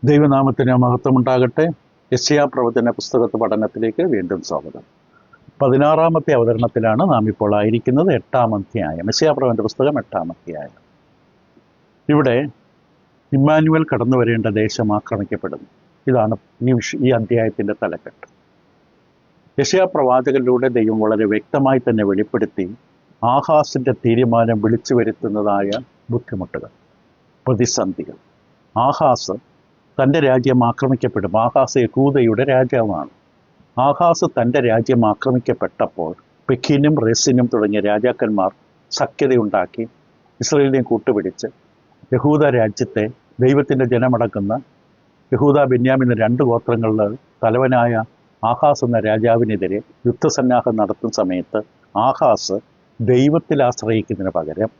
ദൈവനാമത്തിന് മഹത്വമുണ്ടാകട്ടെ. യെശയ്യാ പ്രവചന പുസ്തകത്തെ പഠനത്തിലേക്ക് വീണ്ടും സ്വാഗതം. 16-ാമത്തെ അവതരണത്തിലാണ് നാം ഇപ്പോൾ ആയിരിക്കുന്നത്. 8-ാം അധ്യായം, യെശയ്യാ പ്രവചന പുസ്തകം 8-ാം അധ്യായം. ഇവിടെ ഇമ്മാനുവേൽ കടന്നു വരേണ്ട ദേശം ആക്രമിക്കപ്പെടുന്നു. ഇതാണ് ഈ അധ്യായത്തിൻ്റെ തലക്കെട്ട്. യെശയ്യാ പ്രവാചകനിലൂടെ ദൈവം വളരെ വ്യക്തമായി തന്നെ വെളിപ്പെടുത്തി ആഹാസിൻ്റെ തീരുമാനം വിളിച്ചു വരുത്തുന്നതായ ബുദ്ധിമുട്ടുകൾ, പ്രതിസന്ധികൾ. ആഹാസ് തൻ്റെ രാജ്യം ആക്രമിക്കപ്പെടും. ആഹാസ് യഹൂദയുടെ രാജാവാണ്. ആഹാസ് തൻ്റെ രാജ്യം ആക്രമിക്കപ്പെട്ടപ്പോൾ പെക്കിനും റെസിനും തുടങ്ങിയ രാജാക്കന്മാർ സഖ്യതയുണ്ടാക്കി ഇസ്രായേലിനെ കൂട്ടുപിടിച്ച് യഹൂദ രാജ്യത്തെ ദൈവത്തിൻ്റെ ജനമടക്കുന്ന യഹൂദ ബെന്യാമിൻ എന്ന 2 ഗോത്രങ്ങളുടെ തലവനായ ആഹാസ് എന്ന രാജാവിനെതിരെ യുദ്ധസന്നാഹം നടത്തുന്ന സമയത്ത് ആഹാസ് ദൈവത്തിൽ ആശ്രയിക്കുന്നതിന് പകരം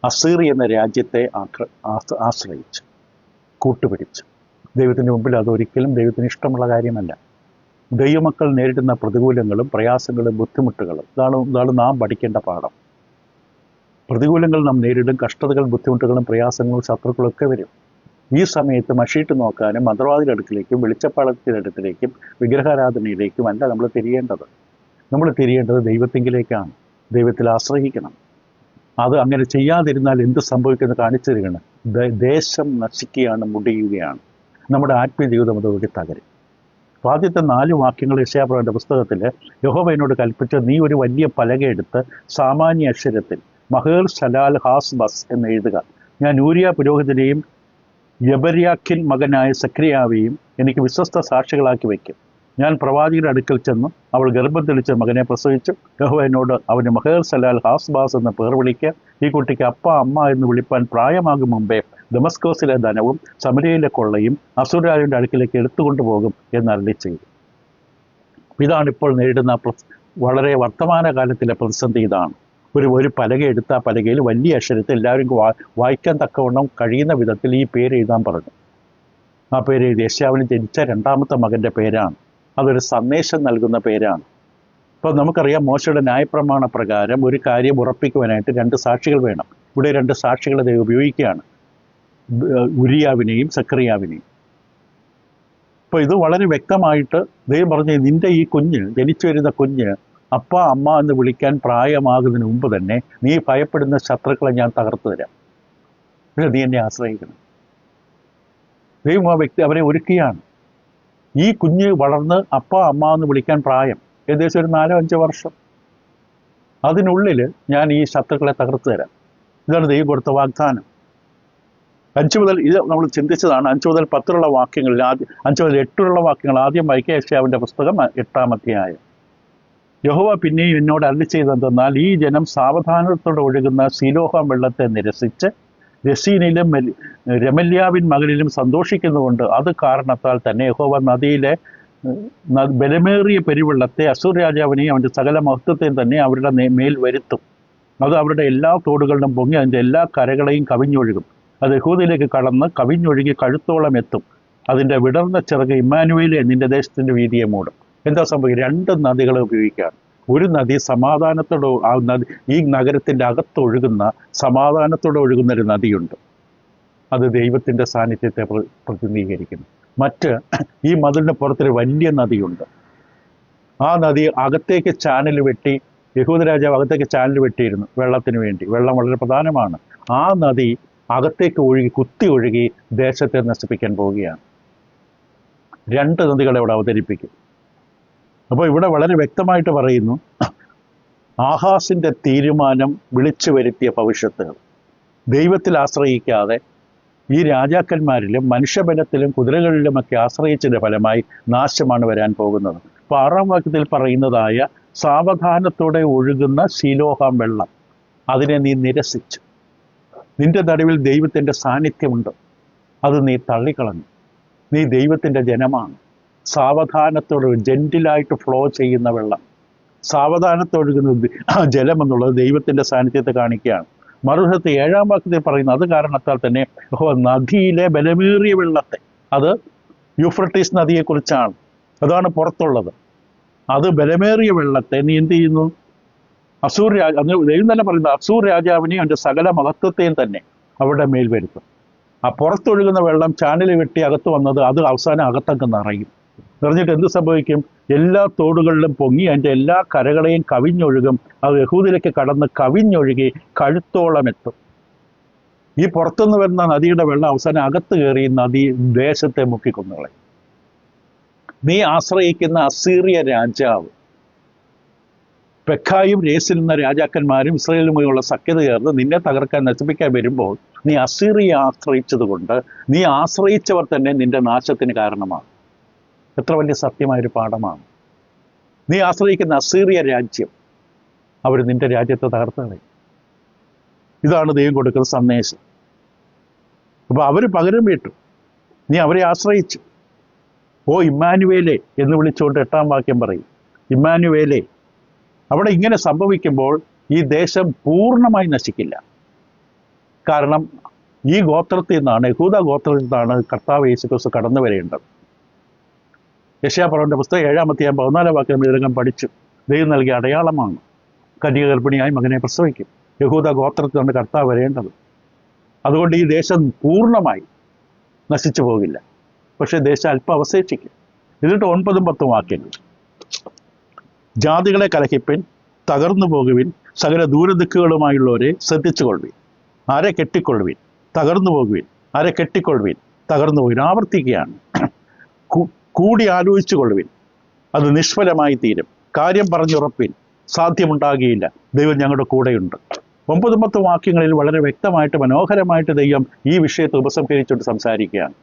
അസീറി എന്ന രാജ്യത്തെ ആശ്രയിച്ചു, കൂട്ടുപിടിച്ചു. ദൈവത്തിൻ്റെ മുമ്പിൽ അതൊരിക്കലും ദൈവത്തിന് ഇഷ്ടമുള്ള കാര്യമല്ല. ദൈവമക്കൾ നേരിടുന്ന പ്രതികൂലങ്ങളും പ്രയാസങ്ങളും ബുദ്ധിമുട്ടുകളും ഇതാണ് നാം പഠിക്കേണ്ട പാഠം. പ്രതികൂലങ്ങൾ നാം നേരിടും, കഷ്ടതകൾ, ബുദ്ധിമുട്ടുകളും പ്രയാസങ്ങളും ശത്രുക്കളും ഒക്കെ വരും. ഈ സമയത്ത് മഷീട്ട് നോക്കാനും മന്ത്രവാദിയുടെ അടുക്കിലേക്കും വെളിച്ചപ്പാളത്തിൻ്റെ അടുക്കിലേക്കും വിഗ്രഹാരാധനയിലേക്കും അല്ല നമ്മൾ തിരിയേണ്ടത്. നമ്മൾ തിരിയേണ്ടത് ദൈവത്തിങ്കിലേക്കാണ്. ദൈവത്തിൽ ആശ്രയിക്കണം. അത് അങ്ങനെ ചെയ്യാതിരുന്നാൽ എന്ത് സംഭവിക്കുമെന്ന് കാണിച്ചു തരികയാണ്. ദേശം നശിക്കുകയാണ്, മുടിയുകയാണ്. നമ്മുടെ ആത്മീയ ജീവിതം അതോടെ തകരും. ആദ്യത്തെ 4 വാക്യങ്ങൾ യെശയ്യാ പ്രവചന പുസ്തകത്തിൽ യഹോവ എന്നോട് കൽപ്പിച്ച്, നീ ഒരു വലിയ പലക എടുത്ത് സാമാന്യ അക്ഷരത്തിൽ മഹേർ ശലാൽ ഹാസ് ബസ് എന്ന് എഴുതുക. ഞാൻ ഊരിയ പുരോഹിതനെയും യബര്യാഖിൻ മകനായ സക്രിയാവെയും എനിക്ക് വിശ്വസ്ത സാക്ഷികളാക്കി വയ്ക്കും. ഞാൻ പ്രവാചകരുടെ അടുക്കൽ ചെന്നു അവൾ ഗർഭം തെളിച്ച മകനെ പ്രസവിച്ചു. യഹോവ എന്നോട്, അവന് മഹേർ സലാൽ ഹാസ്ബാസ് എന്ന പേർ വിളിക്കുക. ഈ കുട്ടിക്ക് അപ്പ അമ്മ എന്ന് വിളിപ്പാൻ പ്രായമാകും മുമ്പേ ദമസ്കോസിലെ ധനവും സമരിയയിലെ കൊള്ളയും അസുരാജന്റെ അടുക്കിലേക്ക് എടുത്തുകൊണ്ടുപോകും എന്ന് അരുളി ചെയ്തു. ഇതാണ് ഇപ്പോൾ നേരിടുന്ന വളരെ വർത്തമാനകാലത്തിലെ പ്രതിസന്ധി. ഇതാണ് ഒരു പലക എടുത്ത ആ പലകയിൽ വലിയ അക്ഷരത്തിൽ എല്ലാവരും വായിക്കാൻ തക്കവണ്ണം കഴിയുന്ന വിധത്തിൽ ഈ പേര് എഴുതാൻ പറഞ്ഞു. ആ പേര് എഴുതി. യെശയ്യാവിന് ജനിച്ച 2ാമത്തെ മകൻ്റെ പേരാണ്. അതൊരു സന്ദേശം നൽകുന്ന പേരാണ്. ഇപ്പോൾ നമുക്കറിയാം, മോശയുടെ ന്യായപ്രമാണ പ്രകാരം ഒരു കാര്യം ഉറപ്പിക്കുവാനായിട്ട് 2 സാക്ഷികൾ വേണം. ഇവിടെ 2 സാക്ഷികളെ ദൈവം ഉപയോഗിക്കുകയാണ്, ഉരിയാവിനെയും സക്കറിയാവിനെയും. അപ്പോൾ ഇത് വളരെ വ്യക്തമായിട്ട് ദൈവം പറഞ്ഞു, നിന്റെ ഈ കുഞ്ഞ്, ജനിച്ചു വരുന്ന കുഞ്ഞ് അപ്പ അമ്മ എന്ന് വിളിക്കാൻ പ്രായമാകുന്നതിന് മുമ്പ് തന്നെ നീ ഭയപ്പെടുന്ന ശത്രുക്കളെ ഞാൻ തകർത്തു തരാം. പക്ഷേ നീ എന്നെ ആശ്രയിക്കണം. ദൈവം ആ വ്യക്തി അവരെ ഒരുക്കുകയാണ്. ഈ കുഞ്ഞ് വളർന്ന് അപ്പ അമ്മ എന്ന് വിളിക്കാൻ പ്രായം ഏകദേശം ഒരു 4-5 വർഷം. അതിനുള്ളിൽ ഞാൻ ഈ ശത്രുക്കളെ തകർത്തു തരാം. ഇതാണ് ദൈവം കൊടുത്ത വാഗ്ദാനം. 5 മുതൽ, ഇത് നമ്മൾ ചിന്തിച്ചതാണ്, 5 മുതൽ 10 വാക്യങ്ങളിൽ 5 മുതൽ 8 വാക്യങ്ങൾ ആദ്യം വായിക്കുക. യെശയ്യാവിൻ്റെ പുസ്തകം 8-ാം അധ്യായം. യഹോവ പിന്നെയും എന്നോട് അരുളി ചെയ്തതെന്നാൽ, ഈ ജനം സാവധാനത്തോടെ ഒഴുകുന്ന സീലോഹാം വെള്ളത്തെ നിരസിച്ച് രസീനിലും രമല്യാവിൻ മകനിലും സന്തോഷിക്കുന്നുകൊണ്ട് അത് കാരണത്താൽ തന്നെ യഹോവ നദിയിലെ ബലമേറിയ പെരുവെള്ളത്തെ അസൂർ രാജാവിനെയും അവൻ്റെ സകല മഹത്വത്തെയും തന്നെ അവരുടെ മേൽ വരുത്തും. അത് അവരുടെ എല്ലാ തോടുകളിലും പൊങ്ങി അതിൻ്റെ എല്ലാ കരകളെയും കവിഞ്ഞൊഴുകും. അത് യഹൂദയിലേക്ക് കടന്ന് കവിഞ്ഞൊഴുകി കഴുത്തോളം എത്തും. അതിൻ്റെ വിടർന്ന ചിറക് ഇമ്മാനുവേലെ നിന്റെ ദേശത്തിൻ്റെ വീതിയെ മൂടും. എന്താ സംഭവിക്കുക? 2 നദികളെ ഉപയോഗിക്കുകയാണ്. ഒരു നദി സമാധാനത്തോടെ, ആ നദി ഈ നഗരത്തിൻ്റെ അകത്തൊഴുകുന്ന സമാധാനത്തോടെ ഒഴുകുന്ന ഒരു നദിയുണ്ട്. അത് ദൈവത്തിൻ്റെ സാന്നിധ്യത്തെ പ്രതിനിധീകരിക്കുന്നു. മറ്റ് ഈ മതിലിന് പുറത്തൊരു വലിയ നദിയുണ്ട്. ആ നദി അകത്തേക്ക് ചാനൽ വെട്ടി, യഹൂദ രാജാവ് അകത്തേക്ക് ചാനൽ വെട്ടിയിരുന്നു വെള്ളത്തിന് വേണ്ടി. വെള്ളം വളരെ പ്രധാനമാണ്. ആ നദി അകത്തേക്ക് കുത്തി ഒഴുകി ദേശത്തെ നശിപ്പിക്കാൻ പോവുകയാണ്. 2 നദികളെ ഇവിടെ അവതരിപ്പിക്കും. അപ്പോൾ ഇവിടെ വളരെ വ്യക്തമായിട്ട് പറയുന്നു, ആഹാസിൻ്റെ തീരുമാനം വിളിച്ചു വരുത്തിയ ഭവിഷ്യത്തുകൾ. ദൈവത്തിൽ ആശ്രയിക്കാതെ ഈ രാജാക്കന്മാരിലും മനുഷ്യബലത്തിലും കുതിരകളിലുമൊക്കെ ആശ്രയിച്ചതിൻ്റെ ഫലമായി നാശമാണ് വരാൻ പോകുന്നത്. അപ്പോൾ 6-ാം വാക്യത്തിൽ പറയുന്നതായ സാവധാനത്തോടെ ഒഴുകുന്ന ശീലോഹാം വെള്ളം, അതിനെ നീ നിരസിച്ചു. നിന്റെ നടുവിൽ ദൈവത്തിൻ്റെ സാന്നിധ്യമുണ്ട്, അത് നീ തള്ളിക്കളഞ്ഞു. നീ ദൈവത്തിൻ്റെ ജനമാണ്. സാവധാനത്തോടെ ജെന്റിലായിട്ട് ഫ്ലോ ചെയ്യുന്ന വെള്ളം, സാവധാനത്തൊഴുകുന്ന ജലം എന്നുള്ളത് ദൈവത്തിൻ്റെ സാന്നിധ്യത്തെ കാണിക്കുകയാണ്. മറുവശത്ത് 7-ാം വാക്യത്തിൽ പറയുന്നത്, അത് കാരണത്താൽ തന്നെ നദിയിലെ ബലമേറിയ വെള്ളത്തെ, അത് യൂഫ്രട്ടീസ് നദിയെക്കുറിച്ചാണ്, അതാണ് പുറത്തുള്ളത്. അത് ബലമേറിയ വെള്ളത്തെ നീ എന്ത് ചെയ്യുന്നു? അസൂർ ദൈവം തന്നെ പറയുന്നത്, അസൂർ രാജാവിനെയും അവൻ്റെ സകല മഹത്വത്തെയും തന്നെ അവരുടെ മേൽ വരുത്തും. ആ പുറത്തൊഴുകുന്ന വെള്ളം ചാനൽ വെട്ടി അകത്ത് വന്നത് അത് അവസാനം അകത്തങ്ങ് നിറയും. നിറഞ്ഞിട്ട് എന്ത് സംഭവിക്കും? എല്ലാ തോടുകളിലും പൊങ്ങി അതിൻ്റെ എല്ലാ കരകളെയും കവിഞ്ഞൊഴുകും. അത് യഹൂദിലേക്ക് കടന്ന് കവിഞ്ഞൊഴുകി കഴുത്തോളം എത്തും. ഈ പുറത്തുനിന്ന് വരുന്ന നദിയുടെ വെള്ളം അവസാനം അകത്ത് കയറി നദി ദേശത്തെ മുക്കിക്കൊന്നുകളയും. നീ ആശ്രയിക്കുന്ന അസീറിയ രാജാവ് പെക്കായും രേസിൽ എന്ന രാജാക്കന്മാരും ഇസ്രായേലുമായുള്ള സഖ്യത ചേർന്ന് നിന്നെ തകർക്കാൻ നശിപ്പിക്കാൻ വരുമ്പോൾ നീ അസീറിയെ ആശ്രയിച്ചത് കൊണ്ട് നീ ആശ്രയിച്ചവർ തന്നെ നിന്റെ നാശത്തിന് കാരണമാണ്. എത്ര വലിയ സത്യമായൊരു പാഠമാണ്. നീ ആശ്രയിക്കുന്ന അസീറിയ രാജ്യം അവർ നിന്റെ രാജ്യത്തെ തകർത്തത്. ഇതാണ് ദൈവം കൊടുക്കുന്ന സന്ദേശം. അപ്പൊ അവർ പകരം വീട്ടു. നീ അവരെ ആശ്രയിച്ചു. ഓ ഇമ്മാനുവേലേ എന്ന് വിളിച്ചുകൊണ്ട് 8-ാം വാക്യം പറയും. ഇമ്മാനുവേലേ. അവിടെ ഇങ്ങനെ സംഭവിക്കുമ്പോൾ ഈ ദേശം പൂർണ്ണമായി നശിക്കില്ല. കാരണം ഈ ഗോത്രത്തിൽ നിന്നാണ്, യഹൂദ ഗോത്രത്തിൽ നിന്നാണ് കർത്താവ് യേശുക്രിസ്തു കടന്നു വരേണ്ടത്. യെശയ്യാപ്രവചനത്തിന്റെ പുസ്തകം 7-ാം അധ്യായം 14-ാം വാക്യം ഇതിനകം പഠിച്ചു. ദൈവം നൽകിയ അടയാളമാണ്. കന്യക ഗർഭിണിയായി മകനെ പ്രസവിക്കും. യഹൂദ ഗോത്രത്തിലാണ് കർത്താവ് വരേണ്ടത്. അതുകൊണ്ട് ഈ ദേശം പൂർണ്ണമായി നശിച്ചു പോകില്ല. പക്ഷെ ദേശം അല്പം അവശേഷിക്കും. എന്നിട്ട് 9-ഉം 10-ഉം വാക്യങ്ങൾ. ജാതികളെ കലഹിപ്പിൻ, തകർന്നു പോകുവിൻ, സകല ദൂരദിക്കുകളുമായുള്ളവരെ ശ്രദ്ധിച്ചുകൊള്ളുവിൻ. ആരെ കെട്ടിക്കൊള്ളുവിൻ, തകർന്നു പോകുവിൻ. ആരെ കെട്ടിക്കൊള്ളുവിൻ, തകർന്നു പോകുവിൻ. ആവർത്തിക്കുകയാണ്. കൂടി ആലോചിച്ചു കൊള്ളുവിൻ, അത് നിഷ്ഫലമായി തീരും. കാര്യം പറഞ്ഞുറപ്പിൻ, സാധ്യമുണ്ടാകുകയില്ല. ദൈവം ഞങ്ങളുടെ കൂടെയുണ്ട്. 9-ഉം 10-ഉം വാക്യങ്ങളിൽ വളരെ വ്യക്തമായിട്ട് മനോഹരമായിട്ട് ദൈവം ഈ വിഷയത്തെ ഉപസംഹരിച്ചുകൊണ്ട് സംസാരിക്കുകയാണ്.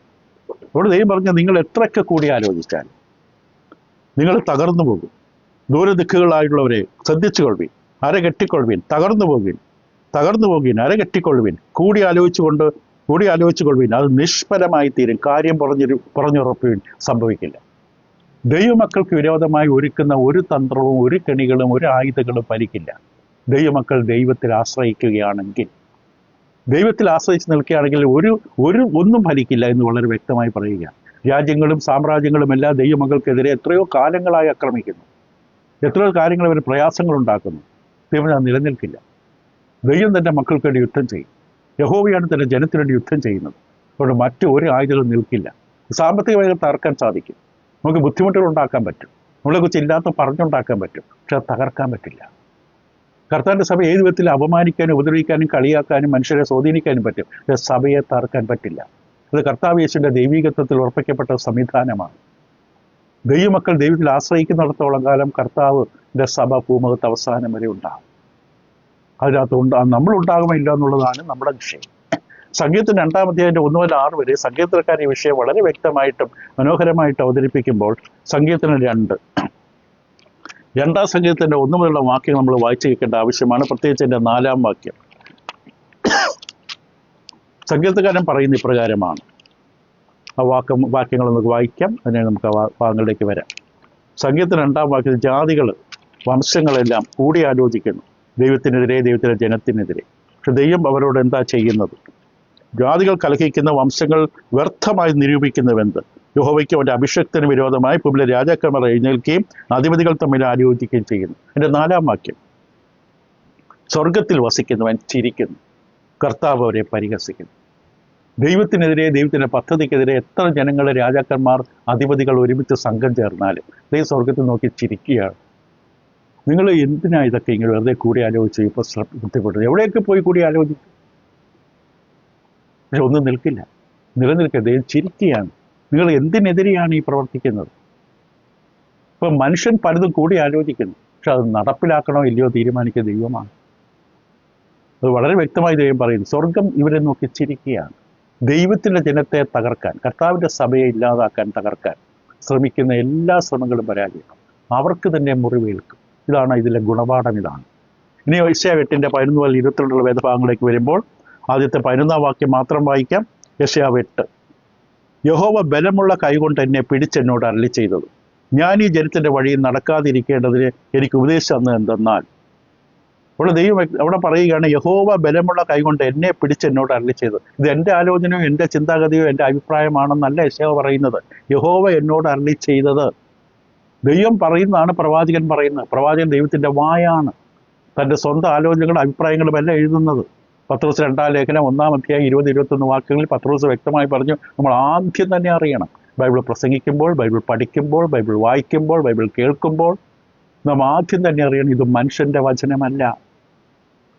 അവിടെ ദൈവം പറഞ്ഞ നിങ്ങൾ എത്രയൊക്കെ കൂടി ആലോചിച്ചാൽ നിങ്ങൾ തകർന്നു പോകും. ദൂരദിക്കുകളായിട്ടുള്ളവരെ ശ്രദ്ധിച്ചു കൊള്ളുവിൻ, അര കെട്ടിക്കൊള്ളുവിൻ, തകർന്നു പോകുവിൻ, അര കെട്ടിക്കൊള്ളുവിൻ. കൂടി ആലോചിച്ചു കൊള്ളുവിൻ, അത് നിഷ്ഫലമായി തീരും. കാര്യം പറഞ്ഞുറപ്പുവിൻ, സംഭവിക്കില്ല. ദൈവമക്കൾക്ക് വിരോധമായി ഒരുക്കുന്ന ഒരു തന്ത്രവും ഒരു കെണികളും ഒരു ആയുധങ്ങളും ഫലിക്കില്ല. ദൈവമക്കൾ ദൈവത്തിൽ ആശ്രയിക്കുകയാണെങ്കിൽ, ദൈവത്തിൽ ആശ്രയിച്ച് നിൽക്കുകയാണെങ്കിൽ ഒന്നും ഫലിക്കില്ല എന്ന് വളരെ വ്യക്തമായി പറയുക. രാജ്യങ്ങളും സാമ്രാജ്യങ്ങളും എല്ലാം ദൈവമക്കൾക്കെതിരെ എത്രയോ കാലങ്ങളായി ആക്രമിക്കുന്നു. എത്രയോ കാര്യങ്ങൾ അവർ പ്രയാസങ്ങൾ ഉണ്ടാക്കുന്നു. ദൈവം അത് നിലനിൽക്കില്ല. ദൈവം തൻ്റെ മക്കൾക്ക് വേണ്ടി യുദ്ധം ചെയ്യും. യഹോവയാണ് തൻ്റെ ജനത്തിന് വേണ്ടി യുദ്ധം ചെയ്യുന്നത്. അതുകൊണ്ട് മറ്റു ഒരു ആയുധങ്ങളും നിൽക്കില്ല. സാമ്പത്തികമായി തകർക്കാൻ സാധിക്കും. നമുക്ക് ബുദ്ധിമുട്ടുകൾ ഉണ്ടാക്കാൻ പറ്റും. നമ്മളെക്കുറിച്ച് ഇല്ലാത്ത പറഞ്ഞുണ്ടാക്കാൻ പറ്റും. പക്ഷെ അത് തകർക്കാൻ പറ്റില്ല. കർത്താവിൻ്റെ സഭ ഏത് വിധത്തിൽ അപമാനിക്കാനും ഉപദ്രവിക്കാനും കളിയാക്കാനും മനുഷ്യരെ സ്വാധീനിക്കാനും പറ്റും. പക്ഷെ സഭയെ തകർക്കാൻ പറ്റില്ല. അത് കർത്താവ് യേശുവിൻ്റെ ദൈവീകത്വത്തിൽ ഉറപ്പിക്കപ്പെട്ട സംവിധാനമാണ്. ദൈവമക്കൾ ദൈവത്തിൽ ആശ്രയിക്കുന്നിടത്തോളം കാലം കർത്താവിൻ്റെ സഭ ഭൂമുഖത്ത് അവസാനം വരെ ഉണ്ടാകും. അതിനകത്ത് നമ്മളുണ്ടാകുമില്ല എന്നുള്ളതാണ് നമ്മുടെ വിഷയം. സംഗീതത്തിന് 2-ാം അധ്യായത്തിന്റെ 1 മുതൽ 6 വരെ സംഗീതക്കാർ ഈ വിഷയം വളരെ വ്യക്തമായിട്ടും മനോഹരമായിട്ട് അവതരിപ്പിക്കുമ്പോൾ സംഗീതത്തിന് 2-ാം സംഗീതത്തിന്റെ 1 മുതലുള്ള വാക്യം നമ്മൾ വായിച്ചു കേൾക്കേണ്ട ആവശ്യമാണ്. പ്രത്യേകിച്ച് എൻ്റെ 4-ാം വാക്യം. സംഗീതക്കാരൻ പറയുന്ന ഇപ്രകാരമാണ്. ആ വാക്യങ്ങൾ നമുക്ക് വായിക്കാം. അതിനെ നമുക്ക് ആ ഭാഗങ്ങളിലേക്ക് വരാം. സംഗീതത്തിന് 2-ാം വാക്യത്തിൽ ജാതികൾ വംശങ്ങളെല്ലാം കൂടി ആലോചിക്കുന്നു ദൈവത്തിനെതിരെ, ദൈവത്തിൻ്റെ ജനത്തിനെതിരെ. പക്ഷെ ദൈവം അവരോട് എന്താ ചെയ്യുന്നത്? ജാതികൾ കലഹിക്കുന്ന വംശങ്ങൾ വ്യർത്ഥമായി നിരൂപിക്കുന്നുവെന്ത്? യഹോവയ്ക്ക് അവൻ്റെ അഭിഷക്തന് വിരോധമായി പുതിയ രാജാക്കന്മാർ എഴുന്നേൽക്കുകയും അധിപതികൾ തമ്മിൽ ആലോചിക്കുകയും ചെയ്യുന്നു. എൻ്റെ 4-ാം വാക്യം. സ്വർഗത്തിൽ വസിക്കുന്നവൻ ചിരിക്കുന്നു, കർത്താവ് അവരെ പരിഹസിക്കുന്നു. ദൈവത്തിനെതിരെ, ദൈവത്തിൻ്റെ പദ്ധതിക്കെതിരെ എത്ര ജനങ്ങളെ രാജാക്കന്മാർ അധിപതികൾ ഒരുമിച്ച് സംഘം ചേർന്നാലും ദൈവം സ്വർഗത്തിൽ നോക്കി ചിരിക്കുകയാണ്. നിങ്ങൾ എന്തിനാ ഇതൊക്കെ ഇങ്ങനെ വെറുതെ കൂടി ആലോചിച്ച് ഇപ്പോൾ ബുദ്ധിപ്പെട്ടത്? എവിടെയൊക്കെ പോയി കൂടി ആലോചിക്കും? പക്ഷെ ഒന്നും നിലനിൽക്കുക. ദൈവം ചിരിക്കുകയാണ്. നിങ്ങൾ എന്തിനെതിരെയാണ് ഈ പ്രവർത്തിക്കുന്നത്? ഇപ്പം മനുഷ്യൻ പലതും കൂടി ആലോചിക്കുന്നു. പക്ഷെ അത് നടപ്പിലാക്കണോ ഇല്ലയോ തീരുമാനിക്കുന്ന ദൈവമാണ്. അത് വളരെ വ്യക്തമായി ദൈവം പറയുന്നു. സ്വർഗം ഇവരെ നോക്കി ചിരിക്കുകയാണ്. ദൈവത്തിൻ്റെ ജനത്തെ തകർക്കാൻ, കർത്താവിൻ്റെ സഭയെ ഇല്ലാതാക്കാൻ, തകർക്കാൻ ശ്രമിക്കുന്ന എല്ലാ ശ്രമങ്ങളും പരാജയം. അവർക്ക് തന്നെ മുറിവേൽക്കും. ഇതാണ് ഇതിലെ ഗുണപാഠം. ഇതാണ്. ഇനി യെശയ്യാ 8-ന്റെ 11 മുതൽ 22 വേദഭാഗങ്ങളിലേക്ക് വരുമ്പോൾ ആദ്യത്തെ 11-ാം വാക്യം മാത്രം വായിക്കാം. യെശയ്യാ 8. യഹോവ ബലമുള്ള കൈകൊണ്ട് എന്നെ പിടിച്ചെന്നോട് അരുളി ചെയ്തത്, ഞാൻ ഈ ജനത്തിൻ്റെ വഴിയിൽ നടക്കാതിരിക്കേണ്ടതിന് എനിക്ക് ഉപദേശിച്ചു തന്നത് എന്തെന്നാൽ. അവിടെ പറയുകയാണ്, യഹോവ ബലമുള്ള കൈകൊണ്ട് എന്നെ പിടിച്ചെന്നോട് അരുളി ചെയ്തത്. ഇത് എൻ്റെ ആലോചനയോ എൻ്റെ ചിന്താഗതിയോ എൻ്റെ അഭിപ്രായമാണെന്നല്ല യെശയ്യാ പറയുന്നത്. യഹോവ എന്നോട് അരുളി ചെയ്തത്. ദൈവം പറയുന്നതാണ് പ്രവാചകൻ പറയുന്നത്. പ്രവാചകൻ ദൈവത്തിൻ്റെ വായാണ്. തൻ്റെ സ്വന്തം ആലോചനകളും അഭിപ്രായങ്ങളും എല്ലാം എഴുതുന്നത്. പത്രോസ് 2-ാം ലേഖനം 1-ാം അധ്യായം 20-21 വാക്യങ്ങളിൽ പത്രോസ് വ്യക്തമായി പറഞ്ഞു, നമ്മൾ ആദ്യം തന്നെ അറിയണം, ബൈബിൾ പ്രസംഗിക്കുമ്പോൾ, ബൈബിൾ പഠിക്കുമ്പോൾ, ബൈബിൾ വായിക്കുമ്പോൾ, ബൈബിൾ കേൾക്കുമ്പോൾ നാം ആദ്യം തന്നെ അറിയണം, ഇത് മനുഷ്യന്റെ വചനമല്ല.